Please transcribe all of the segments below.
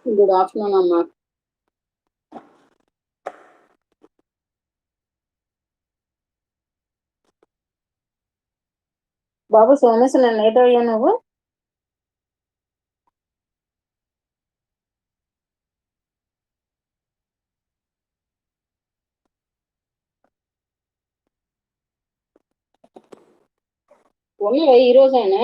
Good afternoon అమ్మా. బాబు సోమేశ్, నన్ను ఏటో అయ్యా నువ్వు? ఉన్నావా ఈ రోజైనా?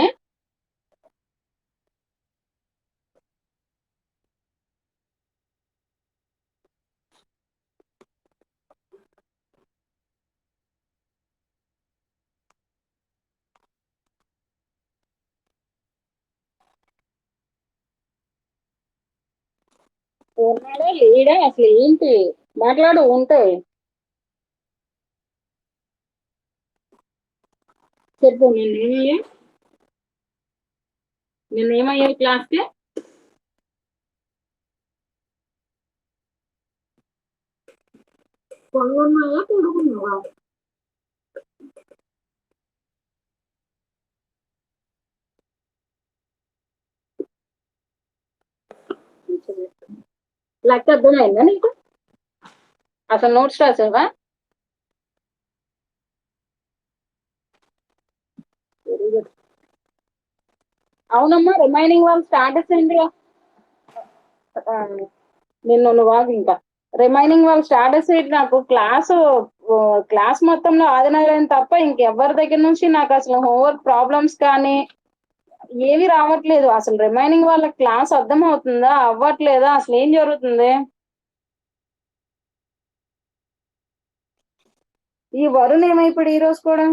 ఉన్నాడా లేడా అసలు ఏంటి? మాట్లాడు ఉంటే చెప్పు. నిన్నేమయ్యా క్లాస్కి? కొనుక్కున్నావా కొనుక్కున్నావా? లెక్క అర్థమైందా నీకు? అసలు నోట్స్ రాసావా? Very good. అవునమ్మా, రిమైనింగ్ వాళ్ళ స్టాటస్ ఏంటి? నిన్ను నువ్వు ఆగు ఇంకా. రిమైనింగ్ వాళ్ళ స్టాటస్ ఏంటి? నాకు క్లాస్ మొత్తంలో ఆదినారాయణ తప్ప ఇంకెవ్వరి దగ్గర నుంచి నాకు అసలు హోంవర్క్ ప్రాబ్లమ్స్ కానీ ఏవి రావట్లేదు. అసలు రిమైనింగ్ వాళ్ళ క్లాస్ అర్థం అవుతుందా అవ్వట్లేదా? అసలు ఏం జరుగుతుంది? ఈ వరుణ్ ఏమైపోయాడు ఈ రోజు కూడా?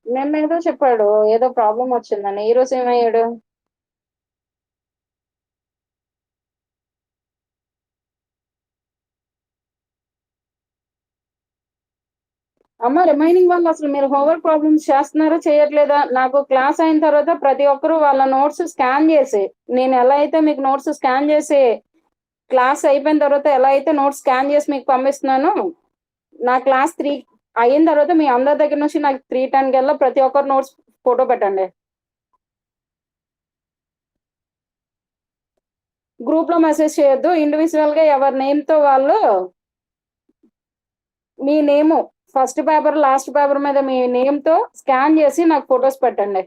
నిన్న ఏదో చెప్పాడు, ఏదో ప్రాబ్లం వచ్చిందని. ఈ రోజు ఏమయ్యాడు? అమ్మ, రిమైనింగ్ వాళ్ళు అసలు మీరు హోంవర్క్ ప్రాబ్లమ్స్ చేస్తున్నారా చేయట్లేదా? నాకు క్లాస్ అయిన తర్వాత ప్రతి ఒక్కరు వాళ్ళ నోట్స్ స్కాన్ చేసి, నేను ఎలా అయితే మీకు నోట్స్ స్కాన్ చేసి క్లాస్ అయిపోయిన తర్వాత ఎలా అయితే నోట్స్ స్కాన్ చేసి మీకు పంపిస్తున్నాను, నా క్లాస్ 3 అయిన తర్వాత మీ అందరి దగ్గర నుంచి నాకు 3:10 కల్లా ప్రతి ఒక్కరు నోట్స్ ఫోటో పెట్టండి. గ్రూప్ లో మెసేజ్ చేయొద్దు, ఇండివిజువల్ గా ఎవరి నేమ్ తో వాళ్ళు మీ name first paper last paper మీద మీ నేమ్ తో స్కాన్ చేసి నాకు ఫొటోస్ పెట్టండి.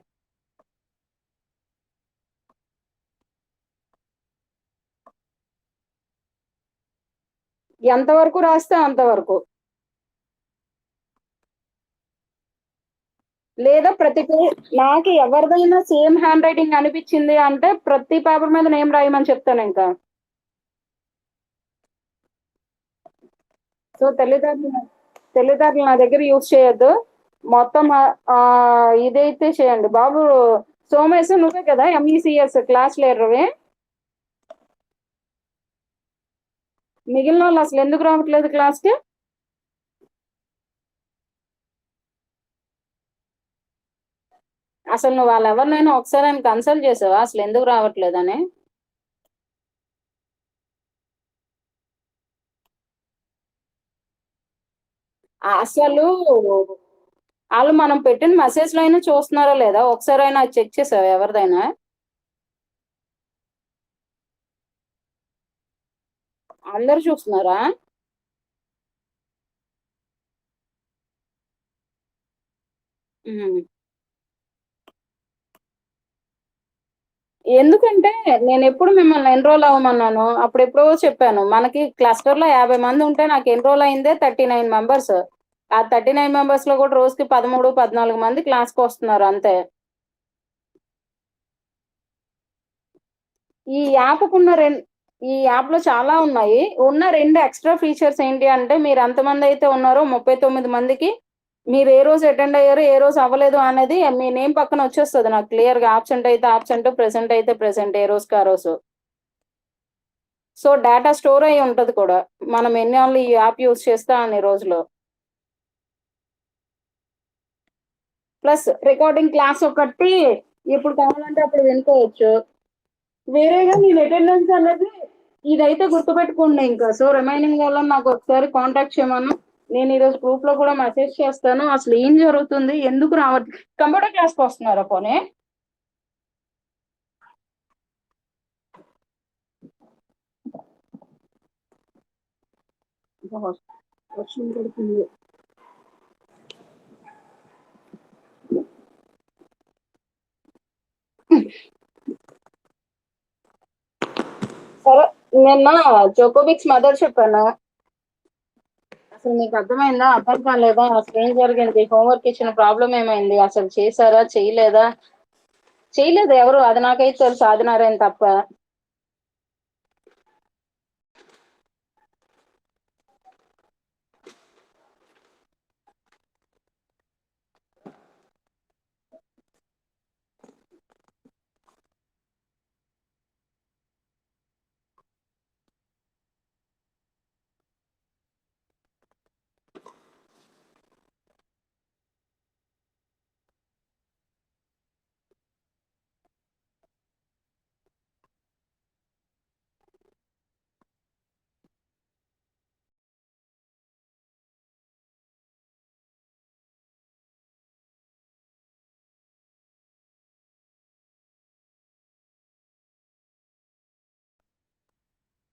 ఎంతవరకు రాస్తే అంతవరకు. లేదా నాకు ఎవరిదైనా సేమ్ హ్యాండ్ రైటింగ్ అనిపించింది అంటే ప్రతి పేపర్ మీద నేమ్ రాయమని చెప్తాను ఇంకా. సో తెలివితేటలు నా దగ్గర యూజ్ చేయొద్దు. మొత్తం ఇదైతే చేయండి బాబు. సోమేశ్, నువ్వే కదా ఎంఈసిఎస్ క్లాస్ లీడర్వి? మిగిలిన వాళ్ళు అసలు ఎందుకు రావట్లేదు క్లాస్కి? అసలు నువ్వు వాళ్ళు ఎవరినైనా ఒకసారి ఆయన కన్సల్ట్ చేసావా అసలు ఎందుకు రావట్లేదని? అసలు వాళ్ళు మనం పెట్టిన మెసేజ్ లో అయినా చూస్తున్నారో లేదా ఒకసారి అయినా చెక్ చేసావా ఎవరిదైనా? అందరు చూస్తున్నారా? ఉమ్. ఎందుకంటే నేను ఎప్పుడు మిమ్మల్ని ఎన్రోల్ అవ్వమన్నాను, అప్పుడు ఎప్పుడో చెప్పాను, మనకి క్లస్టర్ లో 50 మంది ఉంటే నాకు ఎన్రోల్ అయిందే 39 మెంబర్స్. ఆ 39 మెంబర్స్ లో కూడా రోజుకి 13-14 మంది క్లాస్కి వస్తున్నారు అంతే. ఈ యాప్ కున్న రెండు ఈ యాప్ లో చాలా ఉన్నాయి. ఉన్న రెండు ఎక్స్ట్రా ఫీచర్స్ ఏంటి అంటే, మీరు ఎంతమంది అయితే ఉన్నారో 39 మందికి మీరు ఏ రోజు అటెండ్ అయ్యారో ఏ రోజు అవ్వలేదు అనేది మీ నేమ్ పక్కన వచ్చేస్తుంది నాకు క్లియర్ గా. ఆబ్సెంట్ అయితే ఆబ్సెంట్, ప్రెసెంట్ అయితే ప్రెసెంట్, ఏ రోజుకి ఆ రోజు. సో డేటా స్టోర్ అయి ఉంటది కూడా, మనం ఎన్ని వాళ్ళు ఈ యాప్ యూజ్ చేస్తా అన్ని రోజులు. ప్లస్ రికార్డింగ్ క్లాస్ ఒకటి ఇప్పుడు కావాలంటే అప్పుడు వినుకోవచ్చు. వేరేగా నేను అటెండెన్స్ అనేది ఇదైతే గుర్తుపెట్టుకోండి ఇంకా. సో రిమైనింగ్ వల్ల నాకు ఒకసారి కాంటాక్ట్ చేయమను. నేను ఈరోజు గ్రూప్ లో కూడా మెసేజ్ చేస్తాను, అసలు ఏం జరుగుతుంది, ఎందుకు రావట్లేదు. కంప్యూటర్ క్లాస్కి వస్తున్నారా పోనీ? వర్షం పడుతుంది. సరే, నిన్న జోకోబిక్స్ మదర్ చెప్పాను, అసలు మీకు అర్థమైందా అర్థం కాలేదా, అసలు ఏం జరిగింది, హోంవర్క్ ఇచ్చిన ప్రాబ్లం ఏమైంది, అసలు చేశారా చేయలేదా? చేయలేదు ఎవరు, అది నాకైతే తెలుసు, ఆదినారాయణ తప్ప.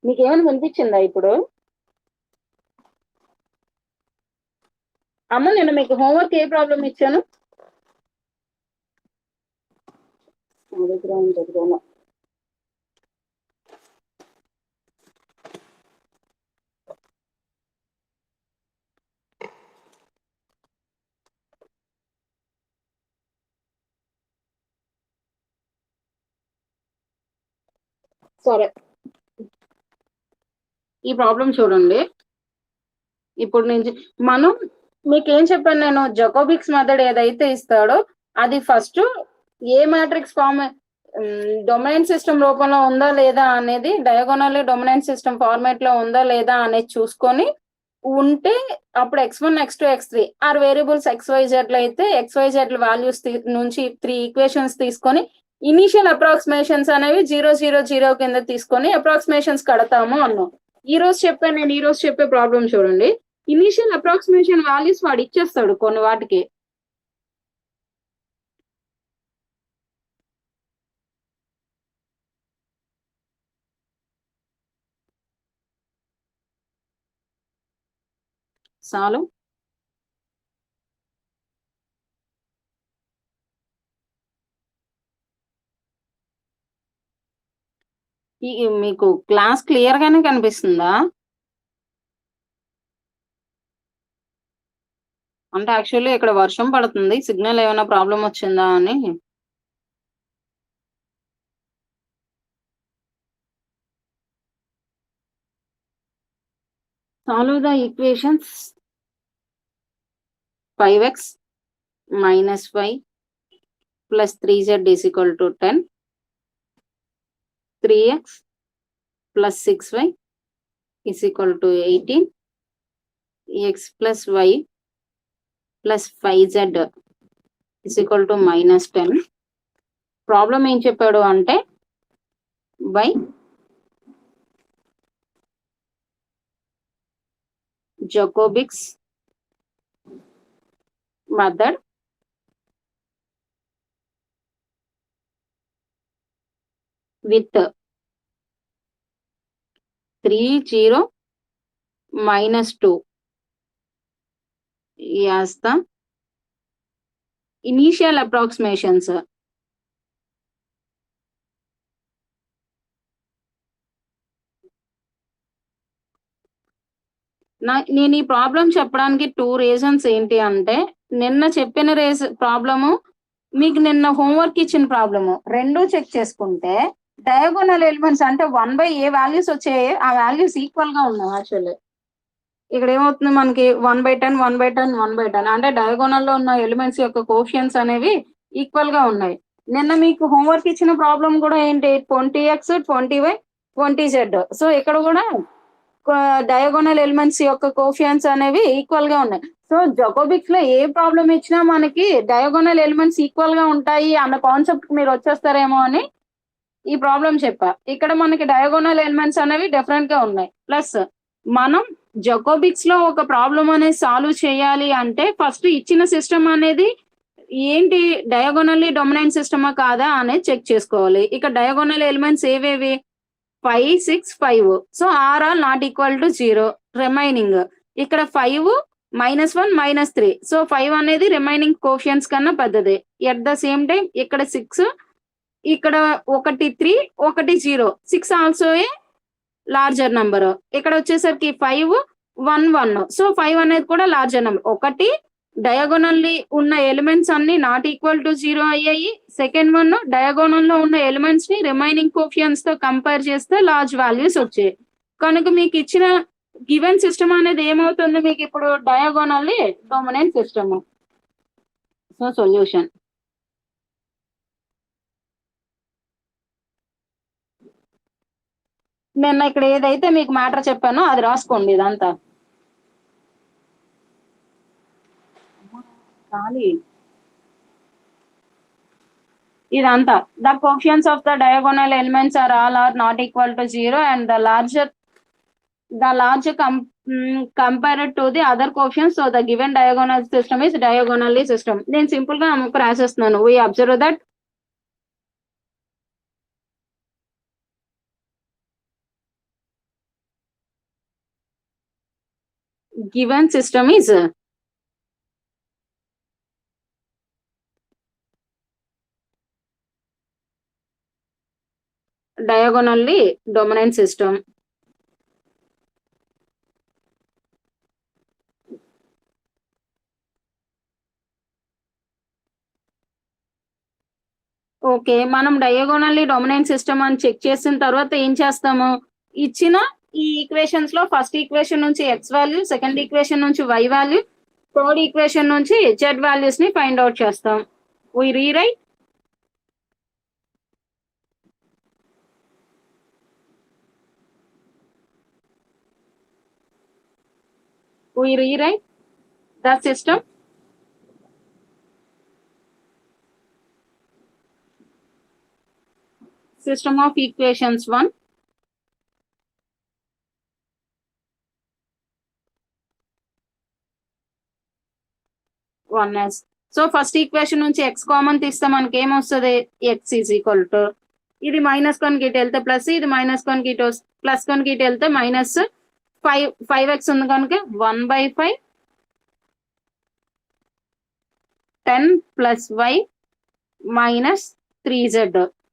మీకేమైనా వినిపించిందా ఇప్పుడు? అమ్మ నేను మీకు హోంవర్క్ ఏ ప్రాబ్లం ఇచ్చాను? సరే, ఈ ప్రాబ్లం చూడండి. ఇప్పుడు నుంచి మనం మీకు ఏం చెప్పాను నేను, జకోబిక్స్ మెథడ్ ఏదైతే ఇస్తాడో అది ఫస్ట్ ఏ మ్యాట్రిక్స్ ఫార్మ్ డొమైన్ సిస్టమ్ రూపంలో ఉందా లేదా అనేది, డయాగోనల్ డొమినెంట్ సిస్టమ్ ఫార్మాట్ లో ఉందా లేదా అనేది చూసుకొని ఉంటే అప్పుడు x1 x2 x3 are variables XYZ అయితే XYZ వాల్యూస్ నుంచి 3 ఈక్వేషన్స్ తీసుకొని ఇనీషియల్ అప్రాక్సిమేషన్స్ అనేవి 0 0 0 కింద తీసుకొని అప్రాక్సిమేషన్స్ కడతాము అన్నాం. ఈ రోజు చెప్పాను నేను, ఈ రోజు చెప్పే ప్రాబ్లం చూడండి. ఇనీషియల్ అప్రాక్సిమేషన్ వాల్యూస్ వాడు ఇచ్చేస్తాడు కొన్ని వాటికి. చాలు, మీకు క్లాస్ క్లియర్ గానే కనిపిస్తుందా? అంటే యాక్చువల్లీ ఇక్కడ వర్షం పడుతుంది, సిగ్నల్ ఏమైనా ప్రాబ్లం వచ్చిందా అని. Solve the equations 5x minus y plus 3z is equal to 10, 3x plus 6y is equal to 18, x plus y plus 5z is equal to minus 10. Problem ఏం చెప్పాడు అంటే by Jacobik's method with 3 0 minus 2 as the initial approximations. నేను ఈ problem చెప్పడానికి 2 reasons ఏంటి అంటే, నిన్న చెప్పిన ప్రాబ్లము మీకు నిన్న హోంవర్క్ ఇచ్చిన ప్రాబ్లము రెండు చెక్ చేసుకుంటే డయాగోనల్ ఎలిమెంట్స్ అంటే 1/, ఏ వాల్యూస్ వచ్చాయి ఆ వాల్యూస్ ఈక్వల్ గా ఉన్నాయి. యాక్చువల్లీ ఇక్కడ ఏమవుతుంది మనకి 1/10 1/10 1/10 అంటే డయాగోనల్ లో ఉన్న ఎలిమెంట్స్ యొక్క కోషియన్స్ అనేవి ఈక్వల్ గా ఉన్నాయి. నిన్న మీకు హోంవర్క్ ఇచ్చిన ప్రాబ్లం కూడా ఏంటి, 20x 20y 20z. సో ఇక్కడ కూడా డయాగోనల్ ఎలిమెంట్స్ యొక్క కోషియన్స్ అనేవి ఈక్వల్ గా ఉన్నాయి. సో జకోబిక్స్ లో ఏ ప్రాబ్లం ఇచ్చినా మనకి డయాగోనల్ ఎలిమెంట్స్ ఈక్వల్ గా ఉంటాయి అన్న కాన్సెప్ట్ మీరు వచ్చేస్తారేమో అని ఈ ప్రాబ్లం చెప్పా. ఇక్కడ మనకి డయాగోనల్ ఎలిమెంట్స్ అనేవి డిఫరెంట్ గా ఉన్నాయి. ప్లస్ మనం జకోబిక్స్ లో ఒక ప్రాబ్లం అనేది సాల్వ్ చేయాలి అంటే ఫస్ట్ ఇచ్చిన సిస్టమ్ అనేది ఏంటి, డయాగోనల్లీ డొమినెంట్ సిస్టమా కాదా అనేది చెక్ చేసుకోవాలి. ఇక్కడ డయాగోనల్ ఎలిమెంట్స్ ఏవేవి, 5 6 5. So are all not equal to 0. Remaining ఇక్కడ 5 -1 -3. సో 5 అనేది రిమైనింగ్ కోషియన్స్ కన్నా పెద్దది. ఎట్ ద సేమ్ టైం ఇక్కడ 6, ఇక్కడ ఒకటి 3 ఒకటి 0. 6 ఆల్సో ఏ లార్జర్ నంబర్. ఇక్కడ వచ్చేసరికి 5 1 1. సో 5 అనేది కూడా లార్జర్ నంబర్. ఒకటి డయాగోనల్లీ ఉన్న ఎలిమెంట్స్ అన్ని నాట్ ఈక్వల్ టు 0 అయ్యాయి. సెకండ్ వన్ డయాగోనల్ లో ఉన్న ఎలిమెంట్స్ ని రిమైనింగ్ కోఫియన్స్ తో కంపేర్ చేస్తే లార్జ్ వాల్యూస్ వచ్చాయి. కనుక మీకు ఇచ్చిన గివెన్ సిస్టమ్ అనేది ఏమవుతుంది, మీకు ఇప్పుడు diagonally dominant system. So solution, నేను ఇక్కడ ఏదైతే మీకు మ్యాటర్ చెప్పానో అది రాసుకోండి. ఇదంతా ఇదంతా the coefficients of the diagonal elements are all are not equal to 0 and the larger compared to the other coefficients. So the given diagonal system is diagonally system. నేను సింపుల్ గా అమ్మకు రాసేస్తున్నాను. We observe that given system is diagonally dominant system. Okay, మనం diagonally dominant system అని check చేసిన తర్వాత ఏం చేస్తాము, ఇచ్చిన ఈ ఈక్వేషన్స్ లో ఫస్ట్ ఈక్వేషన్ నుంచి ఎక్స్ వాల్యూ, సెకండ్ ఈక్వేషన్ నుంచి వై వాల్యూ, థర్డ్ ఈక్వేషన్ నుంచి జెడ్ వాల్యూస్ ని ఫైండ్ అవుట్ చేస్తాం. We rewrite the system. System of equations 1. So first equation నుంచి ఎక్స్ కామన్ తీస్తే మనకి ఏమొస్తుంది, ఎక్స్ ఈజ్ ఈక్వల్ టు, ఇది మైనస్ కొనికి ఇటు వెళ్తే ప్లస్, ఇది మైనస్ కొనికి ఇటు ప్లస్ కొనికి ఇటు వెళ్తే మైనస్ 5x ఉంది కనుక 1/5 10 + y - 3z.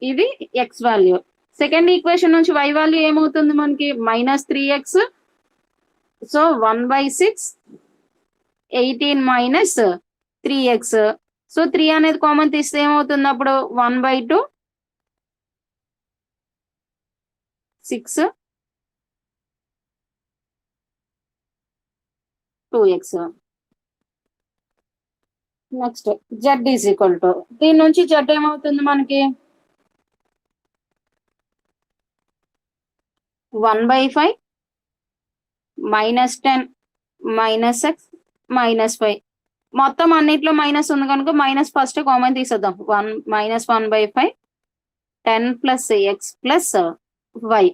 ఇది ఎక్స్ వాల్యూ. సెకండ్ ఈక్వేషన్ నుంచి వై వాల్యూ ఏమవుతుంది మనకి, -3x. So 1/6 18 - 3x. సో 3 అనేది కామన్ తీస్తే ఏమవుతుంది అప్పుడు 1/2 6 2x. Next Z is equal to, దీని నుంచి జెడ్ ఏమవుతుంది మనకి 1/5 -10 -x -5. మొత్తం అన్నిట్లో మైనస్ ఉంది కనుక మైనస్ ఫస్ట్ కామన్ తీసేద్దాం. -1/5 10 + x + y.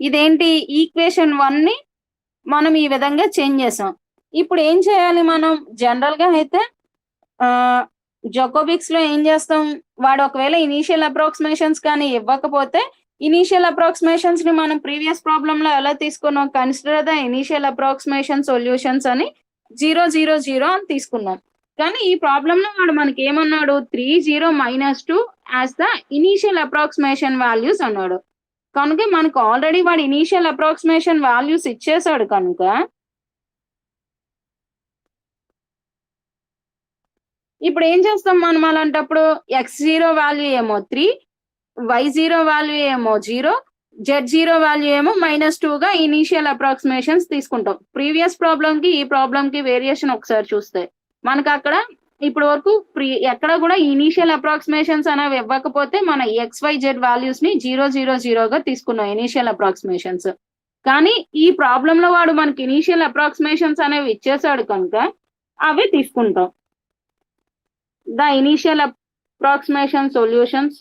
ఇదేంటి, ఈక్వేషన్ 1 ని మనం ఈ విధంగా చేంజ్ చేసాం. ఇప్పుడు ఏం చేయాలి మనం, జనరల్ గా అయితే జకోబిక్స్ లో ఏం చేస్తాం, వాడు ఒకవేళ ఇనీషియల్ అప్రాక్సిమేషన్స్ కానీ ఇవ్వకపోతే ఇనీషియల్ అప్రాక్సిమేషన్స్ ని మనం ప్రీవియస్ ప్రాబ్లమ్ లో ఎలా తీసుకున్నాం, consider the initial approximation solutions అని 0 0 0 అని తీసుకున్నాం. కానీ ఈ ప్రాబ్లమ్ లో వాడు మనకి ఏమన్నాడు, 3 0 -2 as the initial approximation values అన్నాడు. కనుక మనకు ఆల్రెడీ వాడు ఇనీషియల్ అప్రాక్సిమేషన్ వాల్యూస్ ఇచ్చేసాడు కనుక ఇప్పుడు ఏం చేస్తాం మనం అలాంటప్పుడు, x0 వాల్యూ ఏమో 3, y0 వాల్యూ ఏమో 0, z0 వాల్యూ ఏమో -2 గా ఇనీషియల్ అప్రాక్సిమేషన్స్ తీసుకుంటాం. ప్రీవియస్ ప్రాబ్లం కి ఈ ప్రాబ్లం కి వేరియేషన్ ఒకసారి చూస్తే మనకు అక్కడ ఇప్పుడు వరకు ఎక్కడ కూడా ఇనీషియల్ అప్రాక్సిమేషన్స్ అనేవి ఇవ్వకపోతే మన XYZ వాల్యూస్ ని 0 0 0 గా తీసుకున్నాం ఇనీషియల్ అప్రాక్సిమేషన్స్. కానీ ఈ ప్రాబ్లం లో వాడు మనకి ఇనీషియల్ అప్రాక్సిమేషన్స్ అనేవి ఇచ్చేసాడు కనుక అవి తీసుకుంటాం. The initial approximation solutions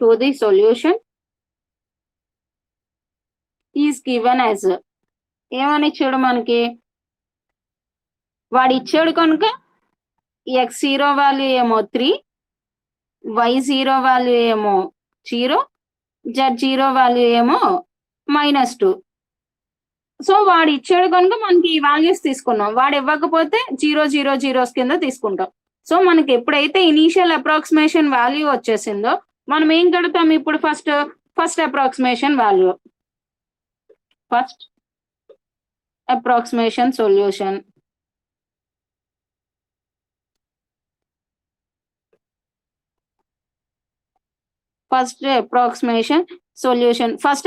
to the solution is given as, ఏమని ఇచ్చాడు మనకి, వాడు ఇచ్చాడు కనుక x0 వాల్యూ ఏమో 3, y0 వాల్యూ ఏమో 0, z0 వాల్యూ ఏమో -2. సో వాడు ఇచ్చాడు కనుక మనకి ఈ వాల్యూస్ తీసుకున్నాం, వాడు ఇవ్వకపోతే 0 0 0 కింద తీసుకుంటాం. సో మనకి ఎప్పుడైతే ఇనీషియల్ అప్రాక్సిమేషన్ వాల్యూ వచ్చేసిందో మనం ఏం కడతాం ఇప్పుడు, first approximation value, first approximation solution. First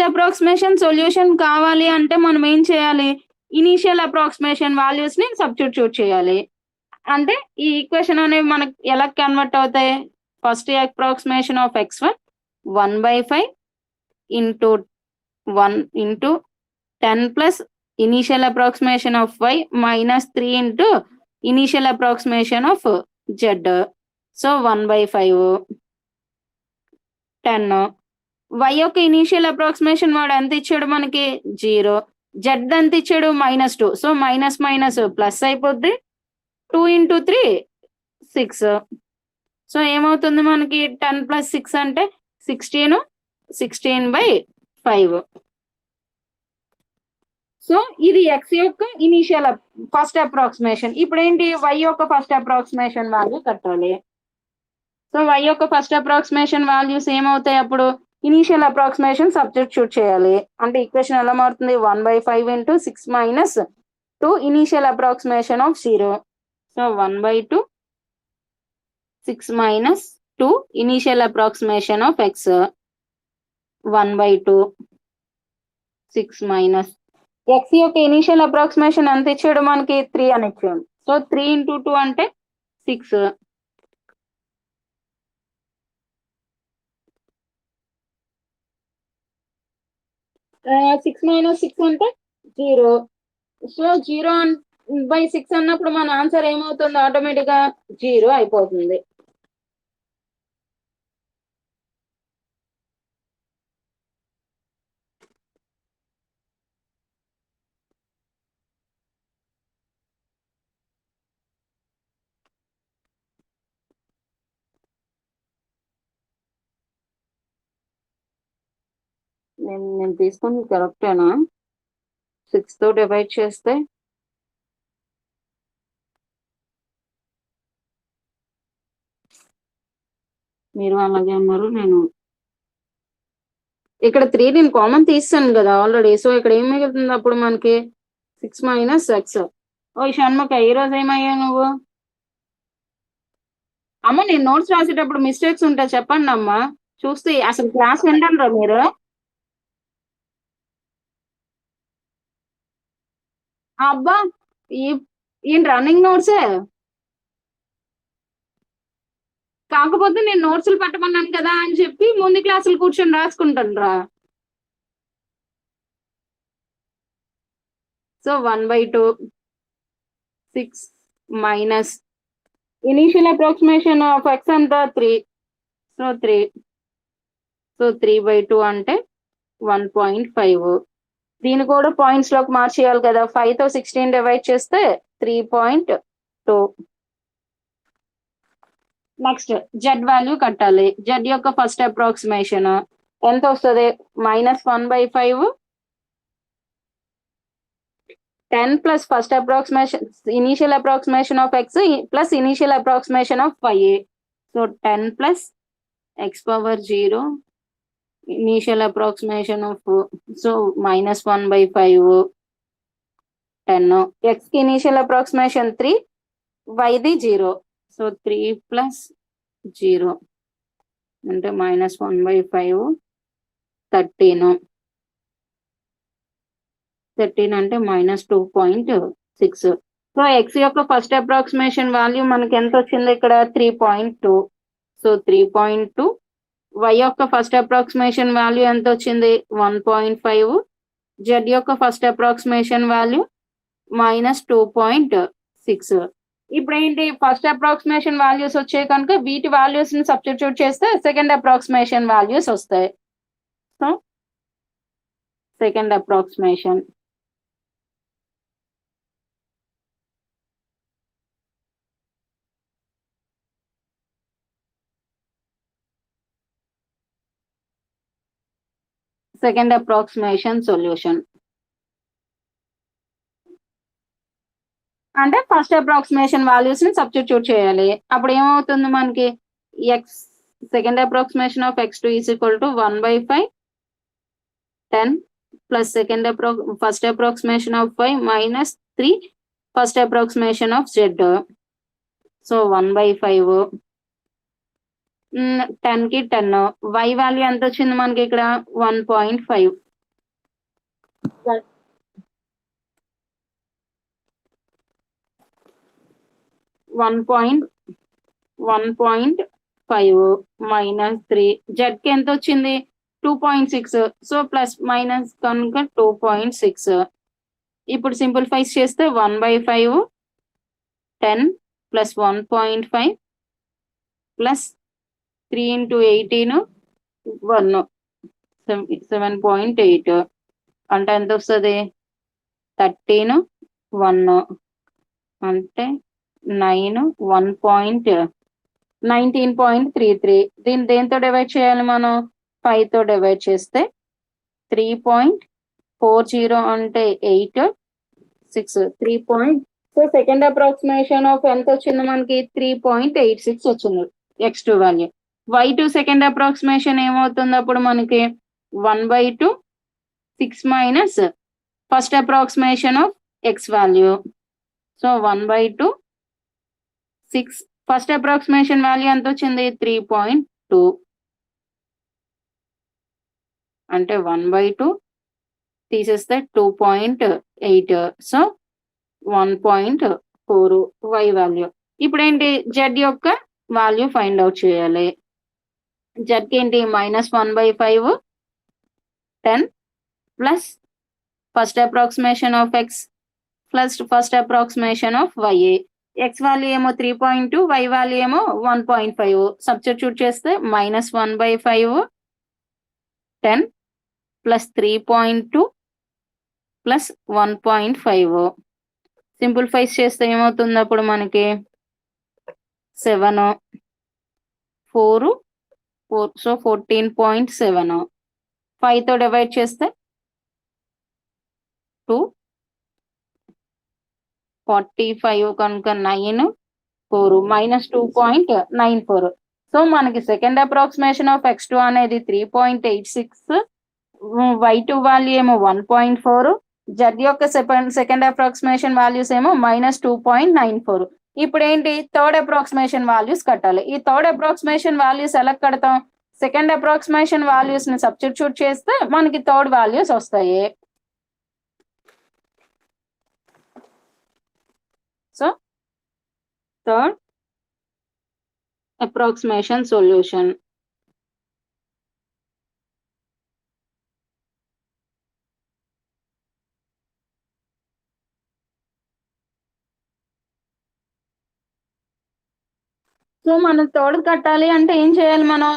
approximation solution కావాలి అంటే మనం ఏం చేయాలి, ఇనీషియల్ అప్రాక్సిమేషన్ వాల్యూస్ ని సబ్స్టిట్యూట్ చేయాలి. అంటే ఈ ఈక్వేషన్ అనేవి మనకు ఎలా కన్వర్ట్ అవుతాయి, first approximation of x1 1/5 into 1 into 10 plus initial approximation of y -3 into initial approximation of z. So 1/5 10. y యొక్క ఇనీషియల్ అప్రాక్సిమేషన్ వాడు ఎంత ఇచ్చాడు మనకి 0, z ఎంత ఇచ్చాడు -2, సో మైనస్ మైనస్ ప్లస్ అయిపోద్ది, 2 ఇంటూ 3 6. సో ఏమవుతుంది మనకి 10 ప్లస్ 6 అంటే 16, 16/5. సో ఇది x యొక్క ఇనీషియల్ ఫస్ట్ అప్రాక్సిమేషన్. ఇప్పుడు ఏంటి, y యొక్క ఫస్ట్ అప్రాక్సిమేషన్ వాల్యూ కట్టాలి. సో y యొక్క ఫస్ట్ అప్రాక్సిమేషన్ వాల్యూస్ ఏమవుతాయి, అప్పుడు ఇనీషియల్ అప్రాక్సిమేషన్ సబ్స్టిట్యూట్ చేయాలి. అంటే ఈక్వేషన్ ఎలా మారుతుంది, 1/5 into 6 minus 2 initial approximation of 0. So 1/2 6 minus 2 initial approximation of x, 1/2 6 minus x యొక్క ఇనీషియల్ అప్రాక్సిమేషన్ ఎంత ఇచ్చాడు మనకి 3 అని ఇచ్చాడు. సో 3 ఇంటూ 2 అంటే 6, 6 మైనస్ 6 అంటే 0. సో 0/6 అన్నప్పుడు మన ఆన్సర్ ఏమవుతుంది, ఆటోమేటిక్ గా 0 అయిపోతుంది. నేను తీసుకుంది కరెక్టేనా, 6 తో డివైడ్ చేస్తే మీరు అలాగే అన్నారు, నేను ఇక్కడ 3 నేను కామన్ తీస్తాను కదా ఆల్రెడీ. సో ఇక్కడ ఏం మిగులుతుంది అప్పుడు మనకి 6 మైనస్ x. ఓ షణ్ముఖ, ఈ రోజు ఏమయ్యా నువ్వు? అమ్మ నేను నోట్స్ రాసేటప్పుడు మిస్టేక్స్ ఉంటాయి చెప్పండి అమ్మా, చూస్తే అసలు క్లాస్ వింటారా మీరు? అబ్బా ఈ రన్నింగ్ నోట్సే, కాకపోతే నేను నోట్స్లు పెట్టమన్నాను కదా అని చెప్పి ముందు క్లాసులు కూర్చొని రాసుకుంటాను రా. So 1/2 6 minus initial approximation of x అంతా 3, సో 3, సో 3/2 అంటే 1.5. దీన్ని కూడా పాయింట్స్ లోకి మార్చేయాలి కదా, 5 తో 16 డివైడ్ చేస్తే 3.2. నెక్స్ట్ z వాల్యూ కట్టాలి. z యొక్క ఫస్ట్ అప్రాక్సిమేషన్ ఎంత వస్తుంది, -1/5 10 plus first approximation initial approximation of x plus initial approximation of y. So 10 plus x⁻0 initial approximation of, so -1/5 10. x की initial approximation 3, y the 0. So 3 plus 0 అంటే -1/5 13. 13 అంటే -2.6. So x యొక్క first approximation value మనకి ఎంత వచ్చింది ఇక్కడ 3.2. So 3.2. y యొక్క first approximation value ఎంత వచ్చింది 1.5. z యొక్క ఫస్ట్ అప్రాక్సిమేషన్ వాల్యూ -2.6. ఇప్పుడు ఏంటి ఫస్ట్ అప్రాక్సిమేషన్ వాల్యూస్ వచ్చాయి కనుక వీటి వాల్యూస్ ని సబ్స్టిట్యూట్ చేస్తే సెకండ్ అప్రాక్సిమేషన్ వాల్యూస్ వస్తాయి. సో సెకండ్ అప్రాక్సిమేషన్ సొల్యూషన్ అంటే ఫస్ట్ అప్రాక్సిమేషన్ వాల్యూస్ ని సబ్స్టిట్యూట్ చేయాలి. అప్పుడు ఏమవుతుంది మనకి X second approximation of x2 is equal to 1/5 10 plus first approximation of y minus 3 first approximation of z. So 1/5 10 కి 10 y value ఎంత వచ్చింది మనకి ఇక్కడ 1.5. 1.5 మైనస్ 3 జెడ్ కి ఎంత వచ్చింది 2.6. సో ప్లస్ మైనస్ కనుక 2.6. ఇప్పుడు సింప్లిఫైస్ చేస్తే 1/5 10 ప్లస్ 1.5 ప్లస్ 3 into 18 1 7.8 అంటే ఎంత వస్తుంది 13 1 అంటే 19.33. దీన్ని దేంతో డివైడ్ చేయాలి మనం 5 తో డివైడ్ చేస్తే 3.40 అంటే 8 6 3. సో సెకండ్ అప్రాక్సిమేషన్ ఆఫ్ ఎంత వచ్చింది మనకి 3.86 వచ్చింది x2 value. y2 second approximation ఏమవుతుంది అప్పుడు మనకి 1/2 6 minus first approximation of x value. So 1/2 6 first approximation value ఎంత వచ్చింది 3.2 అంటే 1/2 తీసేస్తే 2.8. So 1.4 y value. ఇప్పుడు ఏంటి z యొక్క వాల్యూ ఫైండ్ అవుట్ చేయాలి. z కి ఏంటి -1/5 10 plus first approximation of x plus first approximation of y. x value ఏమో 3.2 y వాల్యూ ఏమో 1.5. సబ్స్టిట్యూట్ చేస్తే -1/5 10 ప్లస్ 3.2 ప్లస్ 1.5. సింప్లిఫైస్ చేస్తే ఏమవుతుంది అప్పుడు మనకి 7 4 సో 14.7. 5 తో డివైడ్ చేస్తే 2 45 కనుక 9 4 -2.94. సో మనకి సెకండ్ అప్రాక్సిమేషన్ ఆఫ్ x2 అనేది 3.86, y2 వాల్యూ ఏమో 1.4, z యొక్క సెకండ్ అప్రాక్సిమేషన్ వాల్యూస్ ఏమో -2.94. ఇప్పుడు ఏంటి థర్డ్ అప్రాక్సిమేషన్ వాల్యూస్ కట్టాలి. ఈ థర్డ్ అప్రాక్సిమేషన్ వాల్యూస్ ఎలా కడతాం సెకండ్ అప్రాక్సిమేషన్ వాల్యూస్ ని సబ్స్టిట్యూట్ చేస్తే మనకి థర్డ్ వాల్యూస్ వస్తాయి. So third approximation solution. So మనం థర్డ్ కట్టాలి అంటే ఏం చేయాలి మనం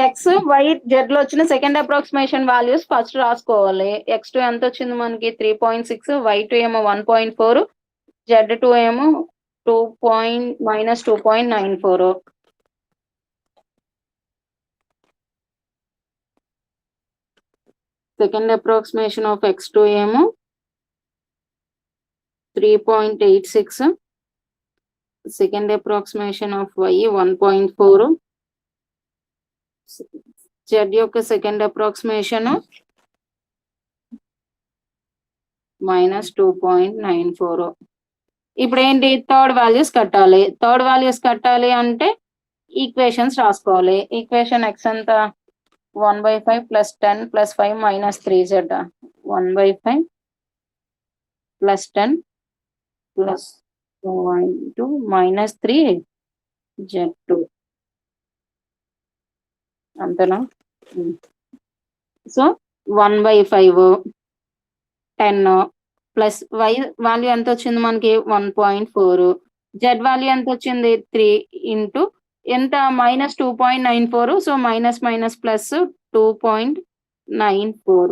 ఎక్స్ వై జెడ్ లో వచ్చిన సెకండ్ అప్రాక్సిమేషన్ వాల్యూస్ ఫస్ట్ రాసుకోవాలి. x2 ఎంత వచ్చింది మనకి 3.6, y2 ఏమో 1.4, z2 ఏమో -2.94. సెకండ్ అప్రాక్సిమేషన్ ఆఫ్ x2 ఏమో 3.86, second approximation of y 1.4, z యొక్క సెకండ్ అప్రాక్సిమేషన్ -2.94. ఇప్పుడు ఏంటి థర్డ్ వాల్యూస్ కట్టాలి. థర్డ్ వాల్యూస్ కట్టాలి అంటే ఈక్వేషన్స్ రాసుకోవాలి. ఈక్వేషన్ x ఎంత 1/5 plus 10 plus 5 minus 3z. 1/5 plus 10 plus -3z2 అంతేనా. సో 1/5 10 ప్లస్ వై వాల్యూ ఎంత వచ్చింది మనకి 1.4. జెడ్ వాల్యూ ఎంత వచ్చింది 3 ఇంటూ ఎంత minus 2.94. So minus minus plus 2.94.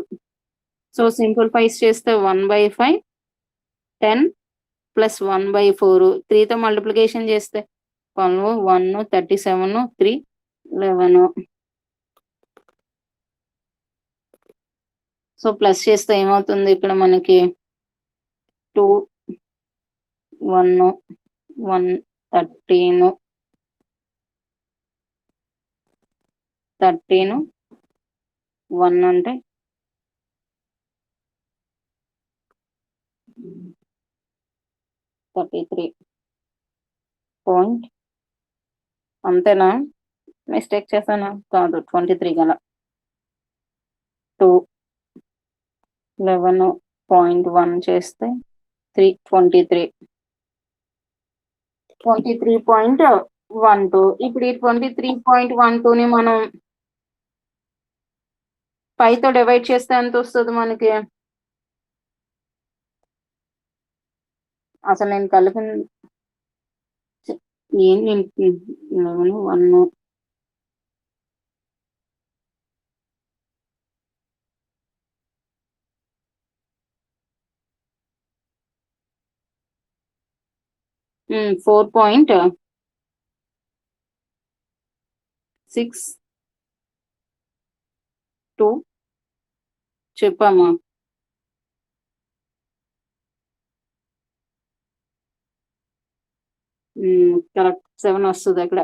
So simplifies చేస్తే 1/5 10 ప్లస్ 1/4 3తో మల్టిప్లికేషన్ చేస్తే 12 1 37 3 11. సో ప్లస్ చేస్తే ఏమవుతుంది ఇక్కడ మనకి 2 1 1 13 1 అంటే 33 పాయింట్ అంతేనా? మిస్టేక్ చేశానా? కాదు 23 గల 2 11.1 చేస్తే 23.12. ఇప్పుడు ఈ 23.12ని మనం 5తో డివైడ్ చేస్తే ఎంత వస్తుంది మనకి? అసలు నేను కలిపి ఏం 11 1 4.62 చెప్పామా? కరెక్ట్ 7 వస్తుంది అక్కడ.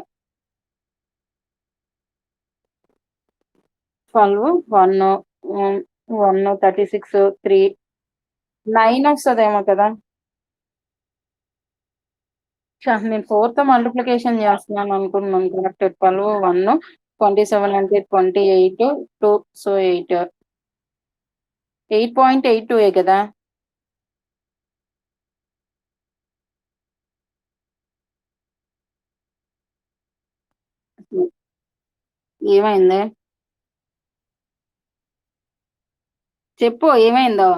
12 1 1 36 3 9 వస్తుందేమో కదా? నేను 4తో మల్టిప్లికేషన్ చేస్తున్నాను అనుకున్నాను. కరెక్ట్ 12 1 27 అంటే 28 2 సో 8 8.82 కదా? ఏమైంది చెప్పు, ఏమైందో?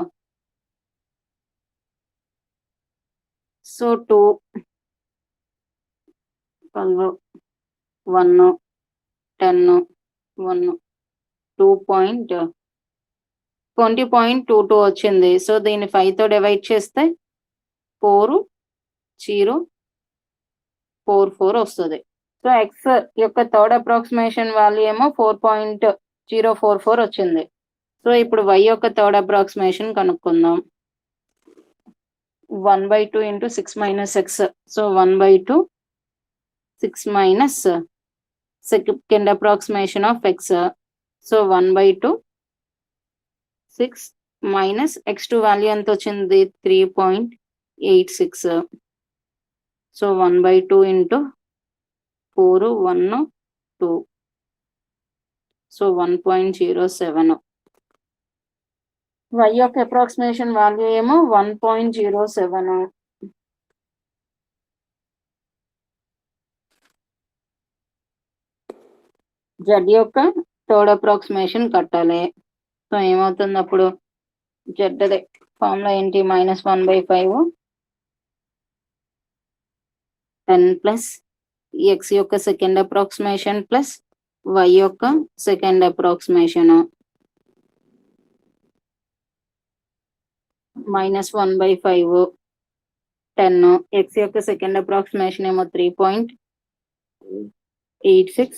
సో 2 12 1 10 1 20.22 వచ్చింది. సో దీన్ని 5తో డివైడ్ చేస్తే 4044 వస్తుంది. సో ఎక్స్ యొక్క థర్డ్ అప్రాక్సిమేషన్ వాల్యూ ఏమో 4.044 వచ్చింది. సో ఇప్పుడు y యొక్క థర్డ్ అప్రాక్సిమేషన్ కనుక్కుందాం. 1/2 into 6 minus X. So 1/2 6 minus second approximation of X. So 1/2 6 minus x2 value ఎంత వచ్చింది 3.86. So 1/2 into 4 1 2. సో 1.07. y యొక్క అప్రాక్సిమేషన్ వాల్యూ ఏమో 1.07. z యొక్క థర్డ్ అప్రాక్సిమేషన్ కట్టాలి. సో ఏమవుతుంది అప్పుడు? z అదే ఫార్ములా ఏంటి? -1/5 10 ప్లస్ x యొక్క సెకండ్ అప్రాక్సిమేషన్ ప్లస్ y యొక్క సెకండ్ అప్రాక్సిమేషన్ -1/5 10. x యొక్క సెకండ్ అప్రాక్సిమేషన్ ఏమో 3.86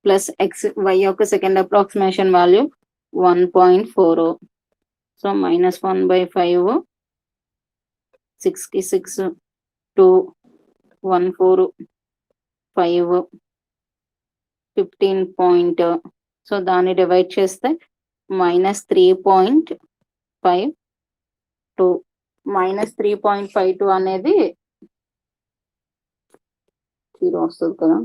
ప్లస్ y యొక్క సెకండ్ అప్రాక్సిమేషన్ వాల్యూ 1.4. సో -1/5 6కి 6 2 1 4 5 15 పాయింట్. సో దాన్ని డివైడ్ చేస్తే -3.52 -3.52 అనేది 0 వస్తుంది కదా?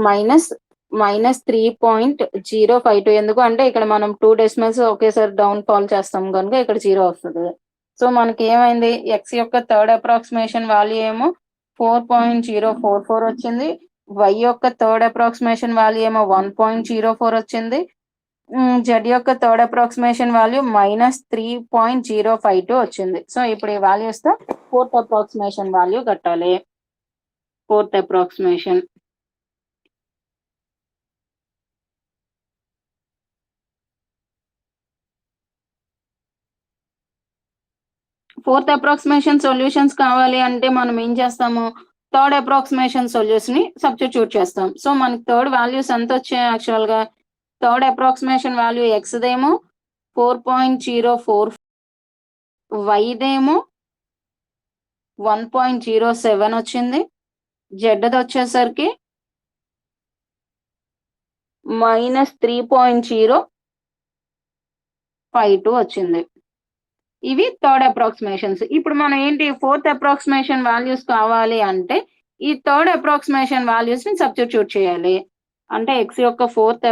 -3.052 ఎందుకు అంటే ఇక్కడ మనం 2 డెసిమల్స్ ఒకేసారి డౌన్ ఫాల్ చేస్తాం కనుక ఇక్కడ 0 వస్తుంది. సో మనకి ఏమైంది? x యొక్క థర్డ్ అప్రాక్సిమేషన్ వాల్యూ ఏమో 4.044 వచ్చింది. y యొక్క థర్డ్ అప్రాక్సిమేషన్ వాల్యూ ఏమో 1.04 వచ్చింది. జెడ్ యొక్క థర్డ్ అప్రాక్సిమేషన్ వాల్యూ -3.052 వచ్చింది. సో ఇప్పుడు ఈ వాల్యూస్ తో ఫోర్త్ అప్రాక్సిమేషన్ వాల్యూ కట్టాలి. ఫోర్త్ అప్రాక్సిమేషన్ సొల్యూషన్స్ కావాలి అంటే మనం ఏం చేస్తాము, థర్డ్ అప్రాక్సిమేషన్ సొల్యూషన్ ని సబ్స్టిట్యూట్ చేస్తాం. సో మనకి థర్డ్ వాల్యూస్ ఎంత వచ్చాయి, యాక్చువల్ గా థర్డ్ అప్రాక్సిమేషన్ వాల్యూ ఎక్స్ దేమో 4.04, వై దేమో 1.07 వచ్చింది, జెడ్ వచ్చేసరికి -3.052 వచ్చింది. ఇవి థర్డ్ అప్రాక్సిమేషన్స్. ఇప్పుడు మనం ఏంటి, ఫోర్త్ అప్రాక్సిమేషన్ వాల్యూస్ కావాలి అంటే ఈ థర్డ్ అప్రాక్సిమేషన్ వాల్యూస్ ని సబ్స్టిట్యూట్ చేయాలి. అంటే ఎక్స్ యొక్క ఫోర్త్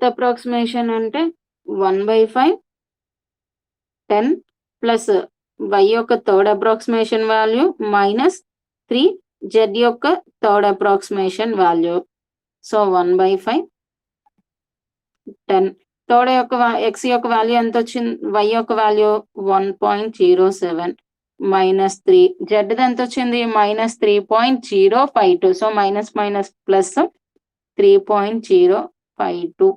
అప్రాక్సిమేషన్ అంటే 1/5 10 ప్లస్ వై యొక్క థర్డ్ అప్రాక్సిమేషన్ వాల్యూ -3 జెడ్ యొక్క third approximation value. So 1/5 10 third యొక్క ఎక్స్ యొక్క వాల్యూ ఎంత వచ్చింది, వై యొక్క వాల్యూ 1.07 -3 జెడ్ ఎంత వచ్చింది -3.052. So minus minus plus 3.052.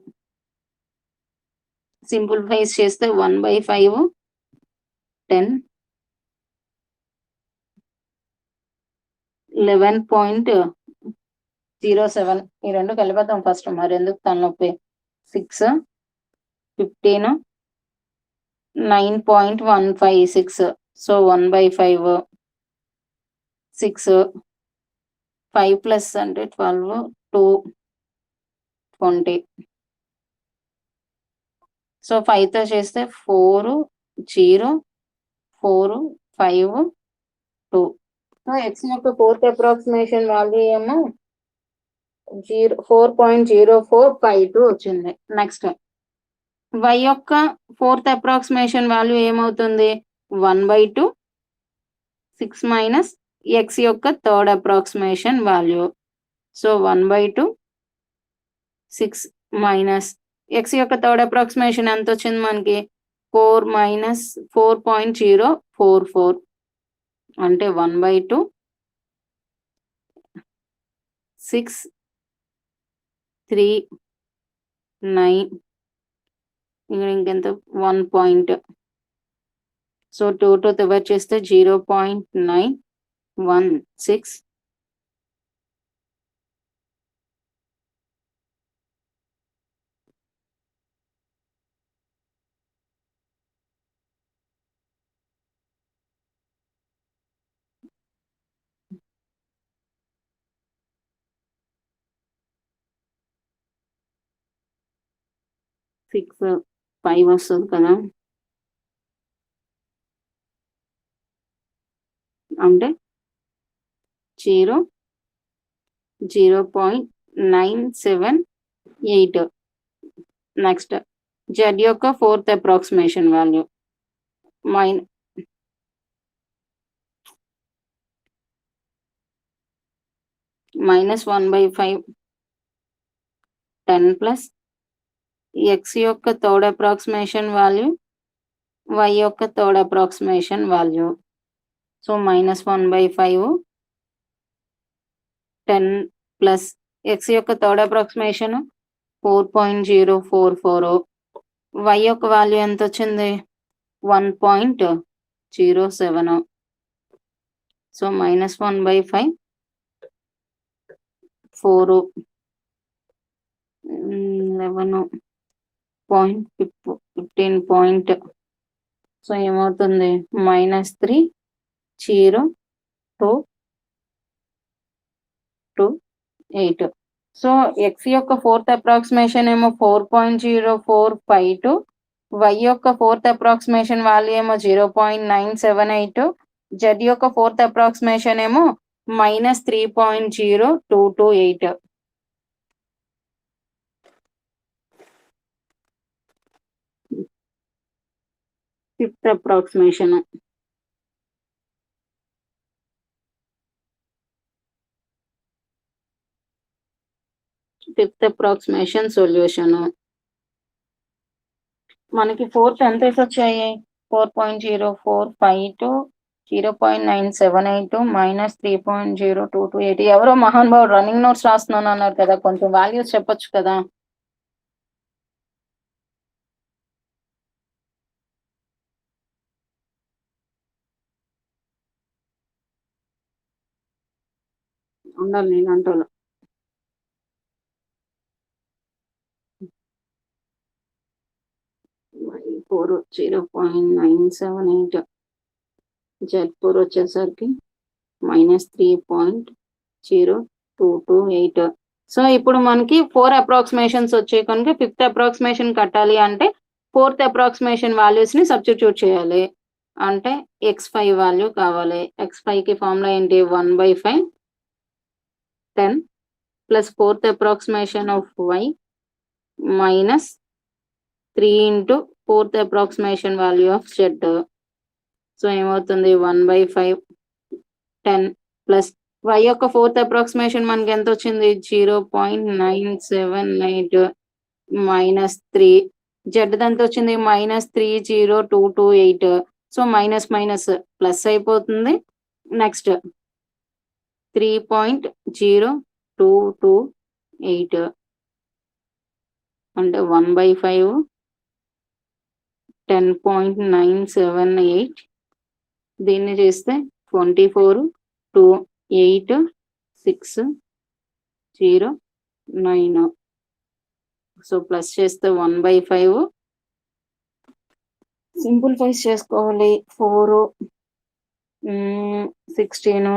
Simplifies చేస్తే 1/5 10 11.07 ఈ రెండు కలిపేద్దాం ఫస్ట్, మరి ఎందుకు తలనొప్పి. 6 15 9.156. సో 1/5 6 5 ప్లస్ అంటే 12 2 20. సో 5 తో చేస్తే 4 0 4 5 2. సో ఎక్స్ యొక్క ఫోర్త్ అప్రాక్సిమేషన్ వాల్యూ ఏమో 4.0452 వచ్చింది. నెక్స్ట్ వై యొక్క ఫోర్త్ అప్రాక్సిమేషన్ వాల్యూ ఏమవుతుంది, 1/2 6 మైనస్ ఎక్స్ యొక్క third approximation value. So 1/2 6 minus X యొక్క థర్డ్ అప్రాక్సిమేషన్ ఎంత వచ్చింది మనకి, 4 మైనస్ 4.044 అంటే 1/2 6 3 9 ఇంకెంత 1 పాయింట్. సో 2 డివైడ్ చేస్తే 0.916. సిక్స్ 5 వస్తుంది కదా, అంటే 0.978. నెక్స్ట్ జెడ్ యొక్క fourth approximation value -1/5 10 plus x యొక్క థర్డ్ అప్రాక్సిమేషన్ వాల్యూ వై యొక్క third approximation value. So -1/5 10 plus x యొక్క థర్డ్ అప్రాక్సిమేషన్ 4.044. వై యొక్క వాల్యూ ఎంత వచ్చింది 1.07. సో -1/5 4 11.15. సో ఏమవుతుంది -3.0228. సో ఎక్స్ యొక్క ఫోర్త్ అప్రాక్సిమేషన్ ఏమో 4.0452, వై యొక్క ఫోర్త్ అప్రాక్సిమేషన్ వాల్యూ ఏమో 0.978, జెడ్ యొక్క ఫోర్త్ అప్రాక్సిమేషన్ ఏమో -3.0228. Fifth approximation. Fifth approximation solution మనకి ఫోర్త్ ఎంత వచ్చాయి? 4.0452 0.978 మైనస్ 3.0228. ఎవరో మహానుభావుడు రన్నింగ్ నోట్స్ రాస్తున్నాను అన్నారు కదా, కొంచెం వాల్యూస్ చెప్పొచ్చు కదా. ఉండాలి నేను అంటాను. Y4 0.978, Z4 వచ్చేసరికి మైనస్ 3.0228. సో ఇప్పుడు మనకి 4 అప్రాక్సిమేషన్స్ వచ్చాయి కనుక ఫిఫ్త్ అప్రాక్సిమేషన్ కట్టాలి అంటే ఫోర్త్ అప్రాక్సిమేషన్ వాల్యూస్ ని సబ్స్టిట్యూట్ చేయాలి. అంటే x5 వాల్యూ కావాలి. x5 కి ఫార్ములా ఏంటి? 1/5 10 plus fourth approximation of y minus 3 into fourth approximation value of z. So ఏమవుతుంది? 1/5 10 ప్లస్ y యొక్క ఫోర్త్ అప్రాక్సిమేషన్ మనకి ఎంత వచ్చింది? 0.978 మైనస్ 3. z ఎంత వచ్చింది? Minus 30228. So minus minus plus అయిపోతుంది. నెక్స్ట్ 3.0228 అంటే 1/5 10.978. దీన్ని చేస్తే 24 2 8 6 0 9. సో ప్లస్ చేస్తే 1/5 సింప్లిఫైస్ చేసుకోవాలి. 4 16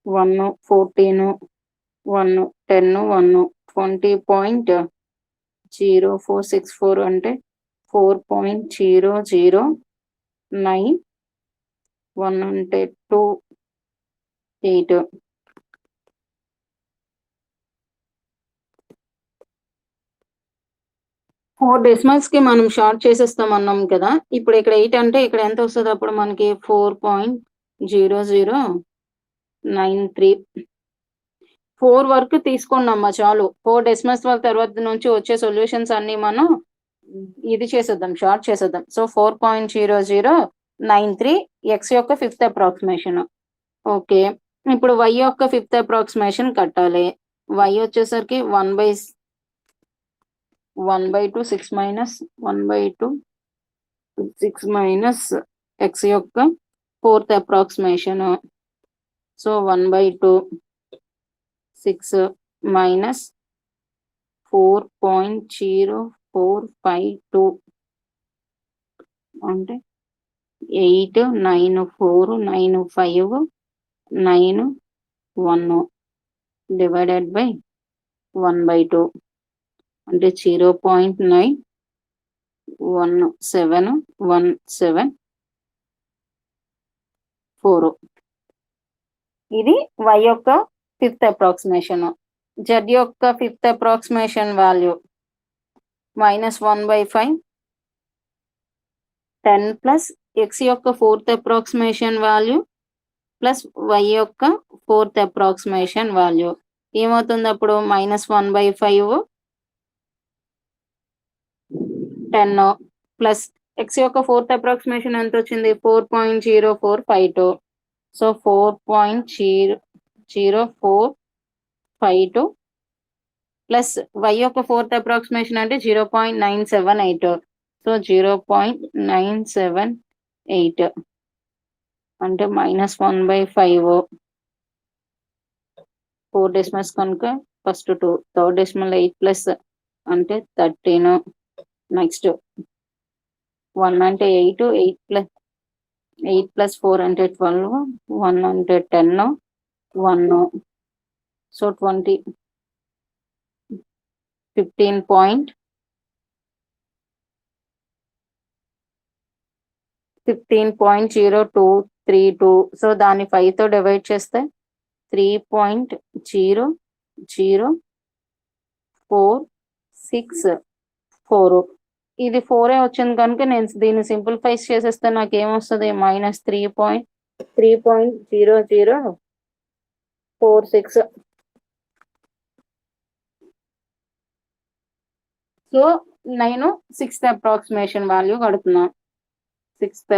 1 14 1 10 1 20.0464 అంటే 4.009 1 అంటే 2 8. ఫోర్ డెసిమల్స్ కి మనం షార్ట్ చేసేస్తాం అన్నాం కదా. ఇప్పుడు ఇక్కడ 8 అంటే ఇక్కడ ఎంత వస్తుంది? అప్పుడు మనకి 4.0093. 4 వరకు తీసుకోండి అమ్మా చాలు. 4 డెసిమల్స్ తర్వాత నుంచి వచ్చే సొల్యూషన్స్ అన్ని మనం ఇది చేసేద్దాం, షార్ట్ చేసేద్దాం. సో 4.0093 ఎక్స్ యొక్క ఫిఫ్త్ అప్రాక్సిమేషన్. ఓకే, ఇప్పుడు y యొక్క ఫిఫ్త్ అప్రాక్సిమేషన్ కట్టాలి. y వచ్చేసరికి 1/2 6 మైనస్ 1/2 6 మైనస్ ఎక్స్ యొక్క ఫోర్త్ అప్రాక్సిమేషన్. సో 1/2 6 మైనస్ 4.0452 అంటే 8 9 4 9 5 9 1 డివైడెడ్ బై 1/2 అంటే 0.91717 ఇది y యొక్క ఫిఫ్త్ అప్రాక్సిమేషన్. z యొక్క fifth approximation value minus 1/5 10 plus x యొక్క fourth approximation value plus y యొక్క ఫోర్త్ అప్రాక్సిమేషన్ వాల్యూ ఏమవుతుంది? అప్పుడు మైనస్ 1/5 10 ప్లస్ ఎక్స్ యొక్క ఫోర్త్ అప్రాక్సిమేషన్ ఎంత వచ్చింది? 4.0452. సో 4.0452 ప్లస్ y యొక్క ఫోర్త్ అప్రాక్సిమేషన్ అంటే 0.978. సో 0.978 అంటే మైనస్ 1/5. 4 డెసిమల్స్ కనుక ఫస్ట్ 2, థర్డ్ డెసిమల్ 8 ప్లస్ అంటే 13. నెక్స్ట్ 1 అంటే 8 8 ప్లస్ 4 అంటే 12 1 అంటే 10 1. సో 20 15.0232. సో దాన్ని 5 తో డివైడ్ చేస్తే 3.00464. ఇది 4 వచ్చింది కనుక నేను దీన్ని సింప్లిఫైస్ చేసేస్తే నాకు ఏమొస్తుంది -3.0046. సో నేను 6th అప్రాక్సిమేషన్ వాల్యూ కడుతున్నా. 6th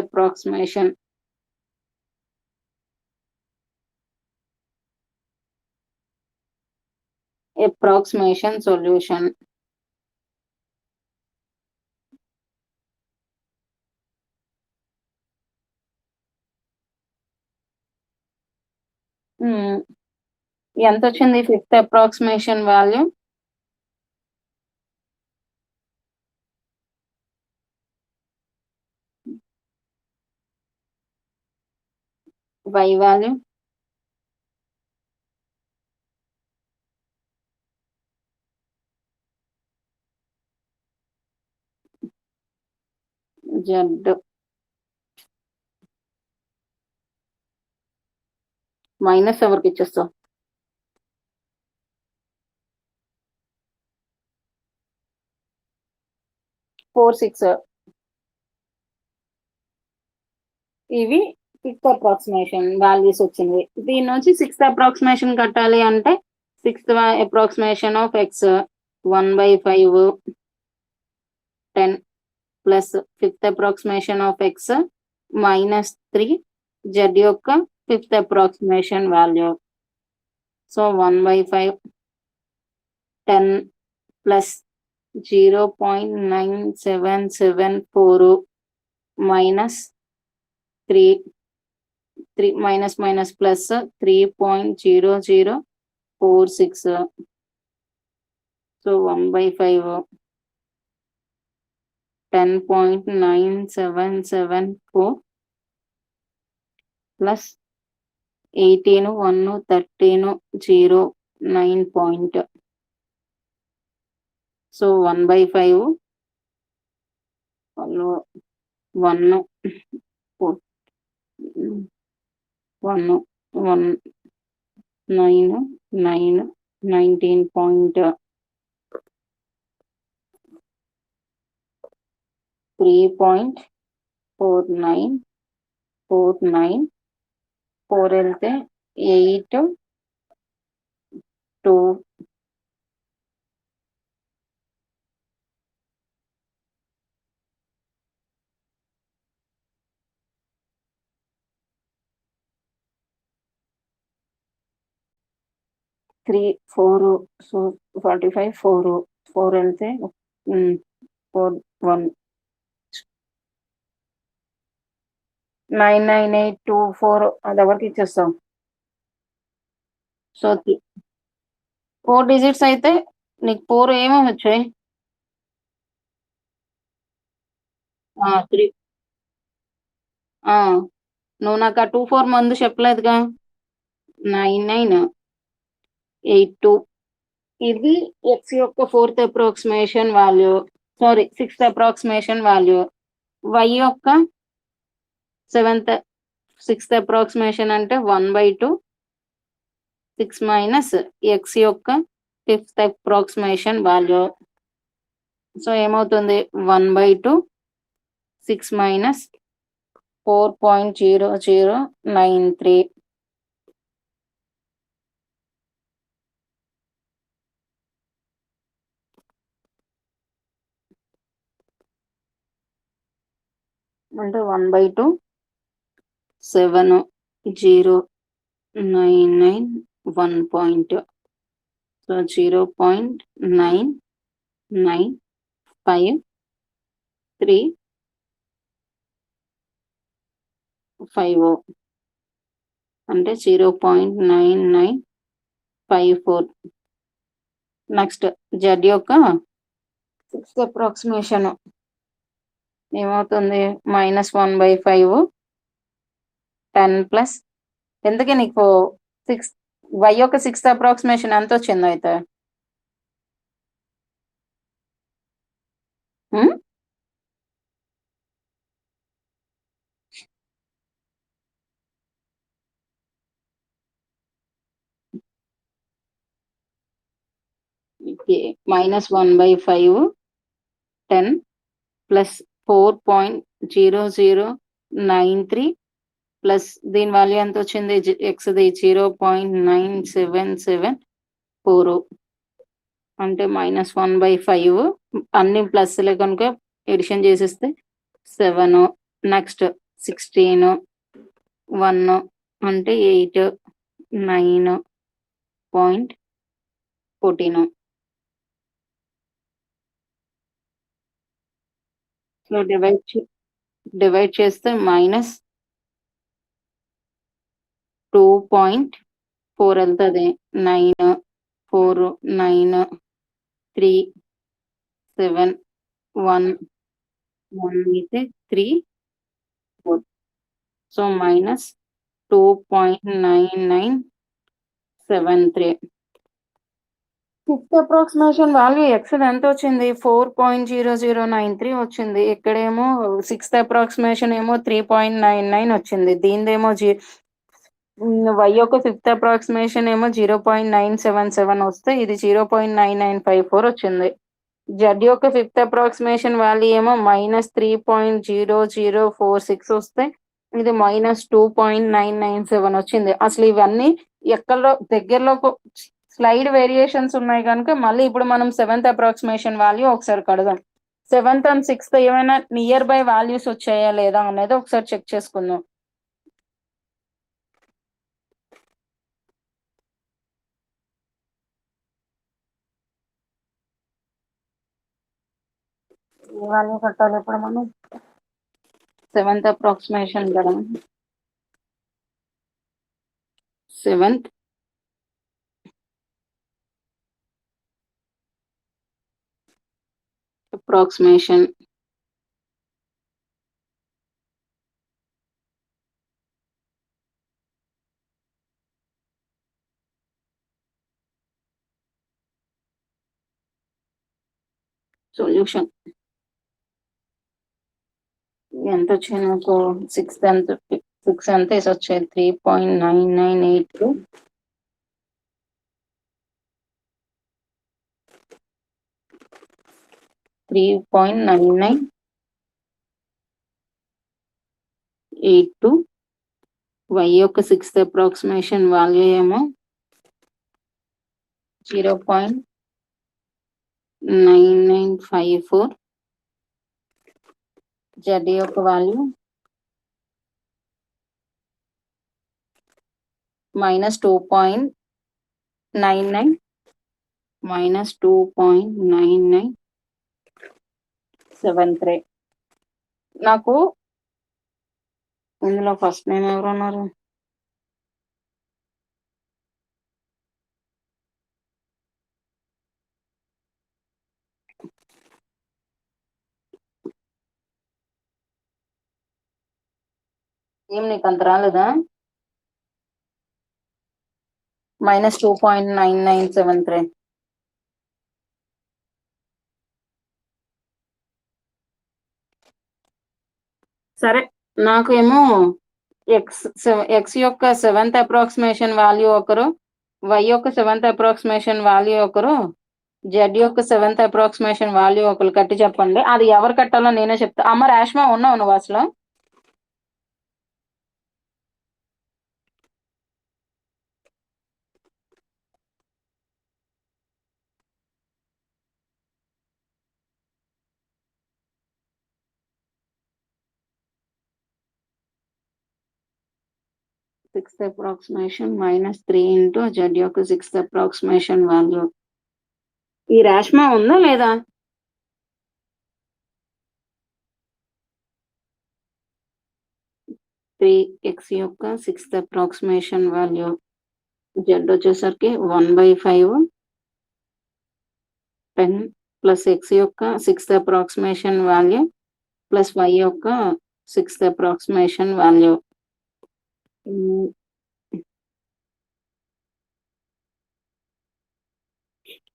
approximation solution. ఎంత వచ్చింది 5th approximation value? y value z minus ఎవరికి ఇచ్చేస్తావు? 4 6 ఇవి 5th అప్రాక్సిమేషన్ వాల్యూస్ వచ్చింది. దీని నుంచి 6th అప్రాక్సిమేషన్ కట్టాలి అంటే 6th approximation of x 1/5 10 plus 5th approximation of x -3 z యొక్క 5th approximation value. So 1/5 10 plus 0.9774 minus 3 minus minus plus 3.0046. So 1/5 10.977 plus 18 1 13 0 9 point. So 1/5 1 1 1 9 9 19 point 3.4949 4 వెళ్తే 8 2 3 4 సో 45 4 వెళ్తే 4 1 99824 అది ఎవరికి ఇచ్చేస్తాం? సో 4 డిజిట్స్ అయితే నీకు 4 ఏమేమి వచ్చాయి? 3 నువ్వు నాకు ఆ 24 మందు చెప్పలేదుగా. 9982 ఇది x యొక్క 4th approximation value, sorry 6th approximation value. y యొక్క 6th అప్రాక్సిమేషన్ అంటే 1/2 6 మైనస్ x యొక్క 5th అప్రాక్సిమేషన్ వాల్యూ. సో ఏమవుతుంది 1/2 6 మైనస్ 4.0093. అంటే 1/2 7099 పాయింట్. సో 0.9953 అంటే 0.9954. నెక్స్ట్ z యొక్క 6th అప్రాక్సిమేషన్ ఏమవుతుంది -1/5 10 ప్లస్ ఎందుకే నీకు 6 y యొక్క 6th అప్రాక్సిమేషన్ ఎంత వచ్చింది అయితే? -1/5 10 ప్లస్ 4.0093 ప్లస్ దీని వాల్యూ ఎంత వచ్చింది? ఎక్స్‌ది 0.9774 అంటే -1/5 అన్ని ప్లస్‌లే కనుక ఎడిషన్ చేసేస్తే 7 నెక్స్ట్ 16 1 అంటే 8 9.14 సో డివైడ్ చేస్తే -2.4 ఎళ్తది. 9 4 9 3 7 1 1 అయితే 3 4 సో -2.9973 ఫిఫ్త్ అప్రాక్సిమేషన్ వాల్యూ ఎక్స్‌ది ఎంతొచ్చింది? 4.0093 వచ్చింది. ఇక్కడేమో సిక్స్త్ అప్రాక్సిమేషన్ ఏమో 3.99 వచ్చింది. దీనిదేమో y యొక్క ఫిఫ్త్ అప్రాక్సిమేషన్ ఏమో 0.977 వస్తే ఇది 0.9954 వచ్చింది. z యొక్క ఫిఫ్త్ అప్రాక్సిమేషన్ వాల్యూ ఏమో -3.0046 వస్తే ఇది -2.997 వచ్చింది. అసలు ఇవన్నీ ఎక్కడో దగ్గరలో స్లైడ్ వేరియేషన్స్ ఉన్నాయి కనుక మళ్ళీ ఇప్పుడు మనం సెవెంత్ అప్రాక్సిమేషన్ వాల్యూ ఒకసారి కడదాం. సెవెంత్ అండ్ సిక్స్త్ ఏమైనా నియర్ బై వాల్యూస్ వచ్చాయా లేదా అనేది ఒకసారి చెక్ చేసుకుందాం. ఏ వాల్యూ కట్టాలి ఇప్పుడు మనం? సెవెంత్ అప్రాక్సిమేషన్ కదా. సెవెంత్ అప్రాక్సిమేషన్ సొల్యూషన్ ఎంత వచ్చింది నాకు? సిక్స్త్ ఎంత వేసి వచ్చాయి? 3.9982 3.9982 y యొక్క సిక్స్త్ అప్రాక్సిమేషన్ వాల్యూ ఏమో 0.9954 z యొక్క వాల్యూ -2.9973 నాకు ఇందులో ఫస్ట్ నేమ్ ఎవరు ఉన్నారు? ఏం నీకు అంత రాలేదా? -2.9973 సరే నాకేమో ఎక్స్ యొక్క సెవెంత్ అప్రాక్సిమేషన్ వాల్యూ ఒకరు, వై యొక్క సెవెంత్ అప్రాక్సిమేషన్ వాల్యూ ఒకరు, జెడ్ యొక్క సెవెంత్ అప్రాక్సిమేషన్ వాల్యూ ఒకరు కట్టి చెప్పండి. అది ఎవరు కట్టాలో నేనే చెప్తా. అమ్మ రేష్మా ఉన్నావు నువ్వు అసలు? సిక్స్త్ అప్రాక్సిమేషన్ -3 ఇంటూ జెడ్ యొక్క సిక్స్త్ అప్రాక్సిమేషన్ వాల్యూ. ఈ రేష్మా ఉందా లేదా? 3x యొక్క సిక్స్త్ అప్రాక్సిమేషన్ వాల్యూ, జెడ్ వచ్చేసరికి 1/5 10 ప్లస్ ఎక్స్ యొక్క sixth approximation value plus y యొక్క సిక్స్త్ అప్రాక్సిమేషన్ వాల్యూ.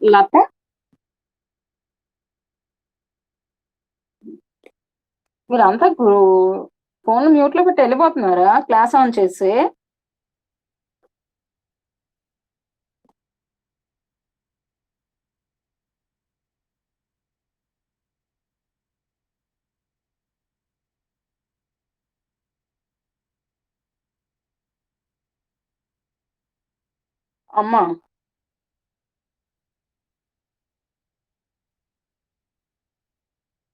లత మీరంతా ఫోన్ మ్యూట్ లో పెట్టి వెళ్ళిపోతున్నారా క్లాస్ ఆన్ చేసి? అమ్మా!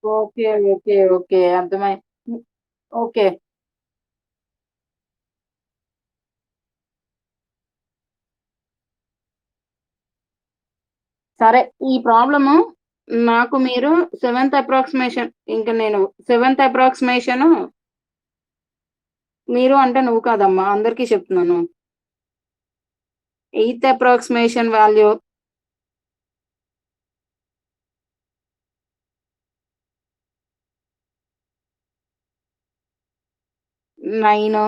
ఓకే. ఓకే. ఓకే. అర్థమై హ్మ్. ఓకే. సరే. ఈ ప్రాబ్లము నాకు మీరు సెవెంత్ అప్రాక్సిమేషన్ ఇంక నేను సెవెంత్ అప్రాక్సిమేషను మీరు అంటే నువ్వు కాదమ్మా! అందరికీ చెప్తున్నాను. ఎయిత్ అప్రాక్సిమేషన్ వాల్యూ 9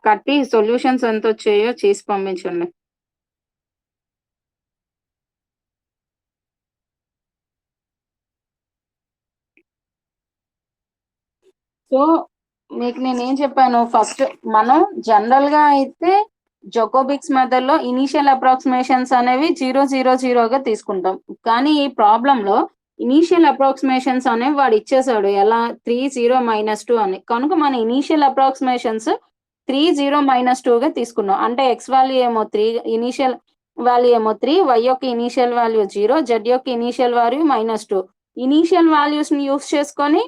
కట్టి సొల్యూషన్స్ ఎంతొచ్చాయో చేసి పంపించండి. సో, మీకు నేనేం చెప్పాను ఫస్ట్ మనం జనరల్‌గా అయితే జకోబిక్స్ మెథడ్‌లో ఇనీషియల్ అప్రాక్సిమేషన్స్ అనేవి 0, 0, 0గా తీసుకుంటాం. కానీ ఈ ప్రాబ్లమ్‌లో ఇనీషియల్ అప్రాక్సిమేషన్స్ అనేవి వాడు ఇచ్చేసాడు. ఎలా 3, 0, -2 అని. కనుక మన ఇనీషియల్ అప్రాక్సిమేషన్స్ 3, 0, -2గా తీసుకున్నాం. అంటే x వాల్యూ ఏమో 3 ఇనీషియల్ వాల్యూ ఏమో 3 y యొక్క ఇనీషియల్ వాల్యూ 0 z యొక్క ఇనీషియల్ వాల్యూ -2. ఇనీషియల్ వాల్యూస్‌ని యూజ్ చేసుకొని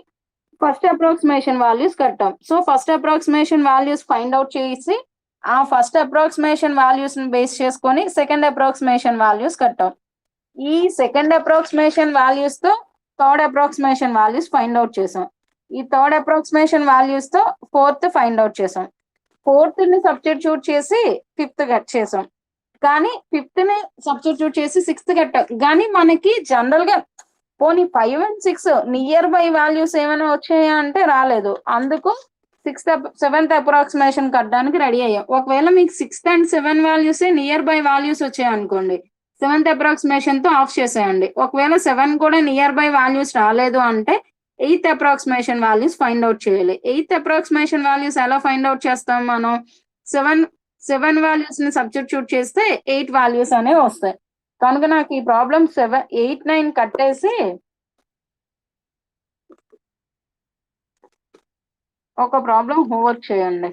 ఫస్ట్ అప్రాక్సిమేషన్ వాల్యూస్ కట్టాం. So, first approximation values find out చేసి, ఆ ఫస్ట్ అప్రాక్సిమేషన్ వాల్యూస్‌ని బేస్ చేసుకొని సెకండ్ అప్రాక్సిమేషన్ వాల్యూస్ కట్టాం. ఈ సెకండ్ అప్రాక్సిమేషన్ వాల్యూస్‌తో third approximation values find out చేసాం. ఈ థర్డ్ అప్రాక్సిమేషన్ వాల్యూస్‌తో ఫోర్త్ ఫైండ్ ఔట్ చేసాం. ఫోర్త్‌ని సబ్స్టిట్యూట్ చేసి ఫిఫ్త్ కట్ చేసాం. కానీ ఫిఫ్త్‌ని సబ్స్టిట్యూట్ చేసి సిక్స్త్ కట్టాం. గానీ మనకి జనరల్‌గా పోనీ 5 అండ్ 6 నియర్ బై వాల్యూస్ ఏమైనా వచ్చాయా అంటే రాలేదు. అందుకు సెవెంత్ అప్రాక్సిమేషన్ కట్టడానికి రెడీ అయ్యాం. ఒకవేళ మీకు సిక్స్త్ అండ్ 7 వాల్యూసే నియర్ బై వాల్యూస్ వచ్చాయనుకోండి. సెవెంత్ అప్రాక్సిమేషన్‌తో ఆఫ్ చేసేయండి. ఒకవేళ 7 కూడా నియర్ బై వాల్యూస్ రాలేదు అంటే eighth approximation values find out చేయాలి. ఎయిత్ అప్రాక్సిమేషన్ వాల్యూస్ ఎలా ఫైండ్ ఔట్ చేస్తాం మనం? 7, 7 వాల్యూస్‌ని సబ్స్టిట్యూట్ చేస్తే 8 వాల్యూస్ అనేవి వస్తాయి. కనుక నాకు ఈ ప్రాబ్లమ్ 8, 9 కట్టేసి ఒక ప్రాబ్లమ్ హోంవర్క్ చేయండి.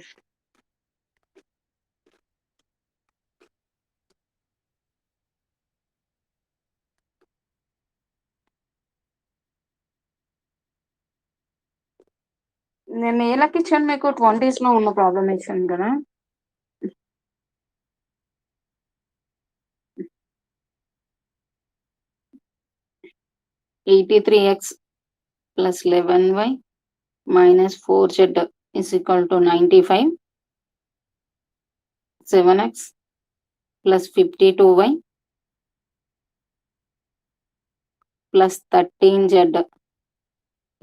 నేను ఏ లెక్కిచ్చాను మీకు 20స్‌లో ఉన్న ప్రాబ్లమ్ ఇచ్చాను కదా! 83x + 11y - 4z = 95. 7x + 52y + 13z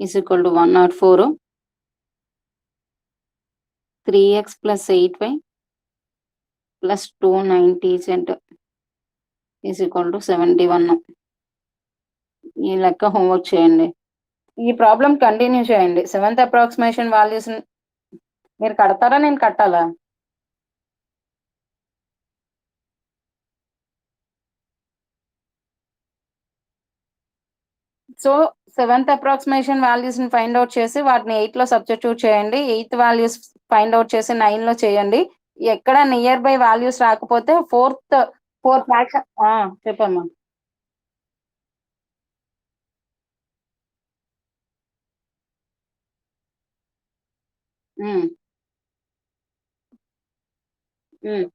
= 104. 3x + 8y + 290z = 71. ఈ లెక్క హోంవర్క్ చేయండి. ఈ ప్రాబ్లమ్ కంటిన్యూ చేయండి. సెవెంత్ అప్రాక్సిమేషన్ వాల్యూస్‌ని మీరు కడతారా? నేను కట్టాలా? సో, సెవెంత్ అప్రాక్సిమేషన్ వాల్యూస్‌ని ఫైండ్ ఔట్ చేసి వాటిని 8లో సబ్స్టిట్యూట్ చేయండి. ఎయిత్ వాల్యూస్ ఫైండ్ ఔట్ చేసి 9లో చేయండి. ఎక్కడ నియర్ బై వాల్యూస్ రాకపోతే ఫోర్త్ ఫ్రాక్షన్ చెప్పమ్మా. హ్మ్. హ్మ్.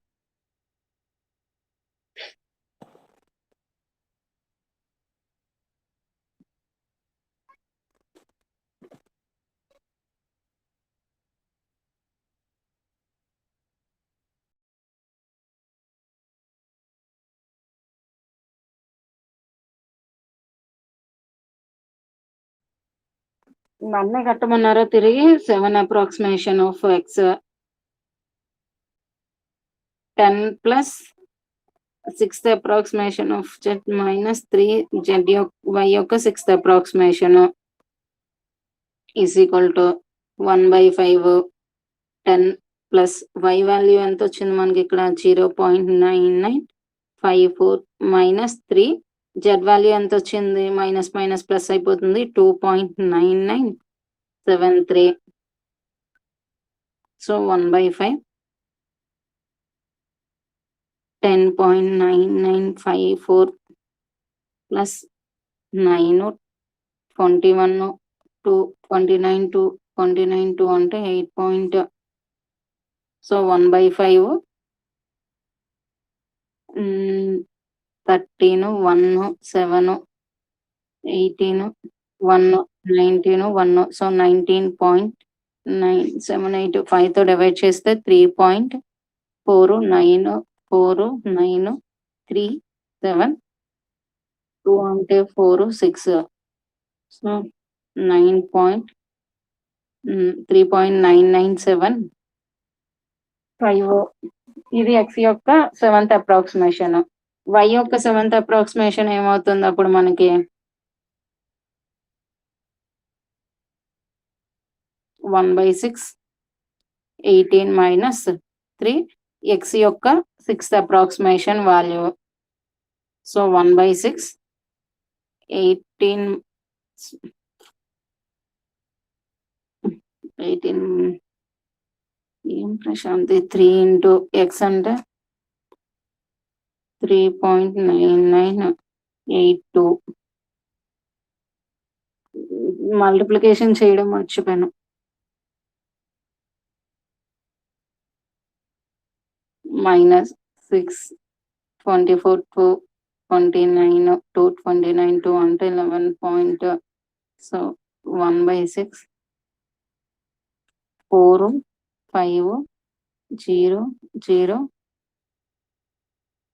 నన్నే కట్టమన్నారా తిరిగి? 7 approximation of x 10 plus sixth approximation of z -3 z y యొక్క sixth approximation = 1/5. 10 plus y value ఎంతొచ్చింది మనకిక్కడ 0.9954 -3 z వాల్యూ ఎంతొచ్చింది? మైనస్ మైనస్ ప్లస్ అయిపోతుంది 2.9973. సో 1/5 10.9954 ప్లస్ 9 21 2 29 2 29 2 అంటే 8 సో 1/5 13 1 7 18 1 19 1 సో 19.978 5 తో డివైడ్ చేస్తే 3.49 4 9 3 7 2 అంటే 4 6 సో 3.9975 ఇది ఎక్స్ యొక్క సెవెంత్ అప్రాక్సిమేషన్. వై యొక్క సెవెంత్ అప్రాక్సిమేషన్ ఏమవుతుంది అప్పుడు మనకి 1/6 18 మైనస్ 3 ఎక్స్ యొక్క సిక్స్త్ అప్రాక్సిమేషన్ వాల్యూ. సో 1/6 18 ఏం ప్రశాంతి 3 ఇంటూ ఎక్స్ అంటే 3.9982 మల్టిప్లికేషన్ చేయడం మర్చిపోయాను. -6 24 2 29 2 29 2 అంటే 11 పాయింట్. సో 1/6 4 5 0 0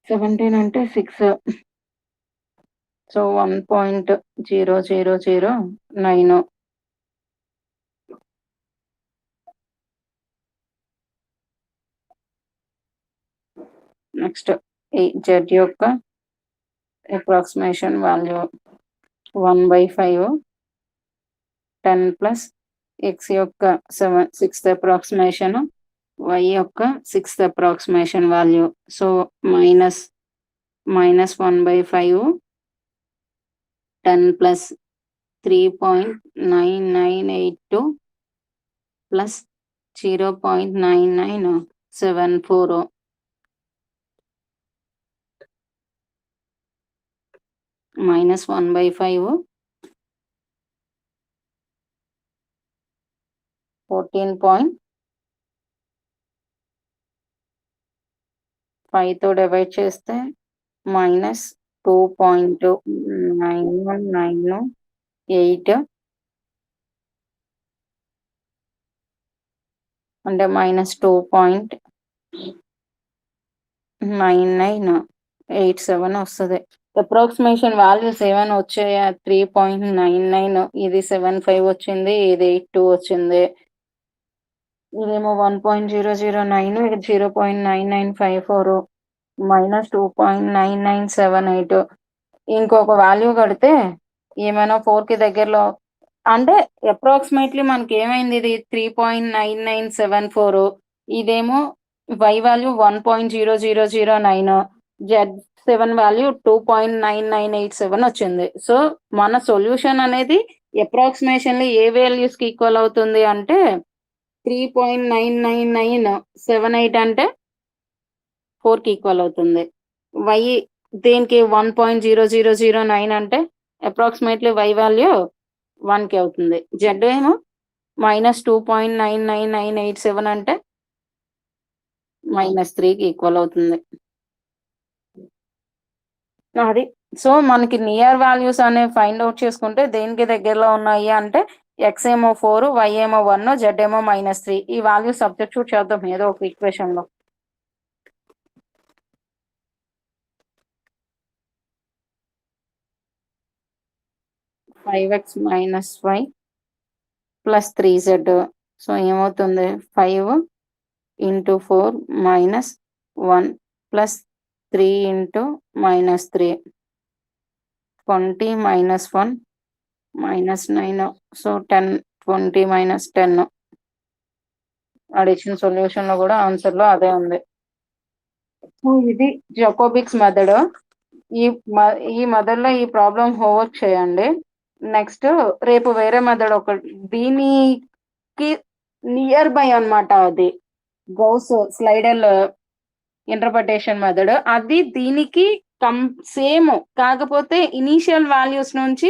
17 అంటే 6 సో 1.0009. నెక్స్ట్ జెడ్ యొక్క అప్రాక్సిమేషన్ వాల్యూ 1/5 10 ప్లస్ ఎక్స్ యొక్క సిక్స్త్ అప్రాక్సిమేషన్ వై యొక్క sixth approximation value. So minus 1/5 10 plus 3.9982 plus 0.9974 minus 1/5 14.5 తో డివైడ్ చేస్తే -2.9198 అంటే -2.9987 వస్తుంది. అప్రాక్సిమేషన్ వాల్యూస్ ఏమైనా వచ్చాయా? 3.99 ఇది 75 వచ్చింది, ఇది 82 వచ్చింది, ఇదేమో 1.009 ఇది 0.9954 -2.9978. ఇంకొక వాల్యూ కడితే ఏమైనా 4 కి దగ్గరలో అంటే అప్రాక్సిమేట్లీ మనకి ఏమైంది, ఇది 3.9974, ఇదేమో వై వాల్యూ 1.0009, Z7 వాల్యూ 2.9987 వచ్చింది. సో మన సొల్యూషన్ అనేది అప్రాక్సిమేషన్లీ ఏ వాల్యూస్ కి ఈక్వల్ అవుతుంది అంటే 3.9978 అంటే 4 కి ఈక్వల్ అవుతుంది. వై దేనికి 1.0009 అంటే అప్రాక్సిమేట్లీ వై వాల్యూ 1 కి అవుతుంది. జెడ్ ఏమో -2.99987 అంటే -3 కి ఈక్వల్ అవుతుంది. అది సో మనకి నియర్ వాల్యూస్ అనేవి ఫైండ్ అవుట్ చేసుకుంటే దేనికి దగ్గరలో ఉన్నాయి అంటే ఎక్స్ ఏమో 4, వై ఏమో 1, జెడ్ ఏమో -3. ఈ వాల్యూ సబ్స్టిట్యూట్ చేద్దాం ఏదో ఒక ఈక్వేషన్ లో. -5x - y plus 3z. So ఏమవుతుంది 5 into 4 -1 plus 3 into -3 20 -1 -9. So 10 20 - 10 addition solution లో కూడా ఆన్సర్ లో అదే ఉంది. సో ఇది జాకోబిక్స్ మెథడ్. ఈ మెథడ్ లో ఈ ప్రాబ్లం హోంవర్క్ చేయండి. నెక్స్ట్ రేపు వేరే మెథడ్ ఒకటి దీనికి నియర్ బై అన్నమాట, అది గౌస్ స్లైడర్ ఇంటర్ప్రిటేషన్ మెథడ్ అది దీనికి సేమ్, కాకపోతే ఇనీషియల్ వాల్యూస్ నుంచి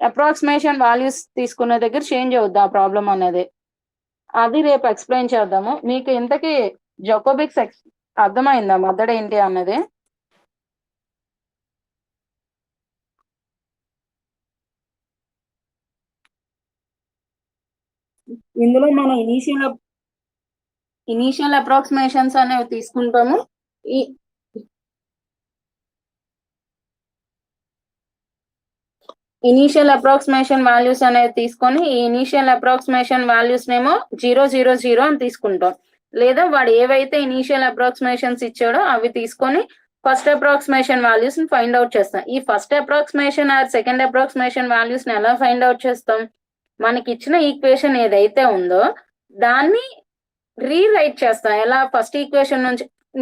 అప్రాక్సిమేషన్ వాల్యూస్ తీసుకునే దగ్గర చేంజ్ అవుద్ది ఆ ప్రాబ్లం అనేది. అది రేపు ఎక్స్ప్లెయిన్ చేద్దాము. మీకు ఇంతకీ జకోబిక్స్ అర్థమైందా మెథడ్ ఏంటి అన్నది? ఇందులో మనం ఇనీషియల్ అప్రాక్సిమేషన్స్ అనేవి తీసుకుంటాము. ఈ ఇనీషియల్ అప్రాక్సిమేషన్ వాల్యూస్ అనేది తీసుకొని ఈ ఇనీషియల్ అప్రాక్సిమేషన్ వాల్యూస్ నేమో 000 అని తీసుకుంటాం. లేదా వాడు ఏవైతే ఇనీషియల్ అప్రాక్సిమేషన్స్ ఇచ్చాడో అవి తీసుకొని ఫస్ట్ అప్రాక్సిమేషన్ వాల్యూస్ ని ఫైండ్ అవుట్ చేస్తాం. ఈ first approximation or second approximation values ని ఎలా ఫైండ్ అవుట్ చేస్తాం? మనకి ఇచ్చిన ఈక్వేషన్ ఏదైతే ఉందో దాన్ని రీరైట్ చేస్తాం. ఎలా? ఫస్ట్ ఈక్వేషన్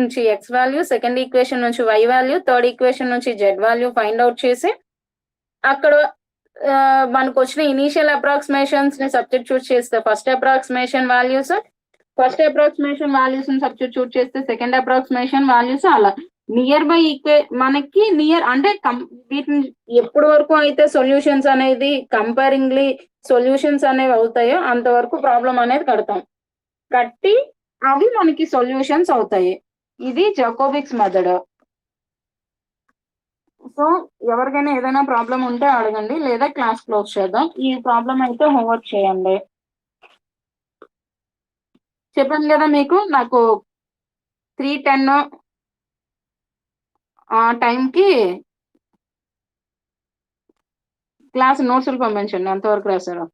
నుంచి ఎక్స్ వాల్యూ, సెకండ్ ఈక్వేషన్ నుంచి వై వాల్యూ, థర్డ్ ఈక్వేషన్ నుంచి జెడ్ వాల్యూ ఫైండ్ అవుట్ చేసి అక్కడ మనకు వచ్చిన ఇనీషియల్ అప్రాక్సిమేషన్స్ ని సబ్స్టిట్యూట్ చేస్తే ఫస్ట్ అప్రాక్సిమేషన్ వాల్యూస్ ని సబ్స్టిట్యూట్ చేస్తే సెకండ్ అప్రాక్సిమేషన్ వాల్యూస్, అలా నియర్ బై మనకి నియర్ అంటే వీటిని ఎప్పటి వరకు అయితే సొల్యూషన్స్ అనేది కంపేరింగ్లీ సొల్యూషన్స్ అనేవి అవుతాయో అంతవరకు ప్రాబ్లం అనేది కట్టి అవి మనకి సొల్యూషన్స్ అవుతాయి. ఇది జకోబిక్స్ మెథడ్. సో ఎవరికైనా ఏదైనా ప్రాబ్లం ఉంటే అడగండి, లేదా క్లాస్ క్లోజ్ చేద్దాం. ఈ ప్రాబ్లం అయితే హోంవర్క్ చేయండి. చెప్పాను కదా మీకు, నాకు 3:10 ఆ టైంకి క్లాస్ నోట్స్లు పంపించండి ఎంతవరకు రాశారో.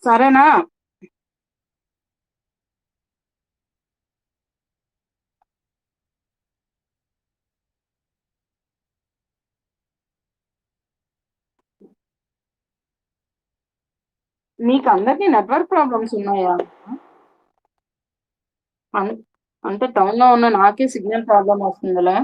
సరేనా? మీకు అందరికి నెట్వర్క్ ప్రాబ్లమ్స్ ఉన్నాయా? అంటే టౌన్ లో ఉన్న నాకే సిగ్నల్ ప్రాబ్లం వస్తుందిలే.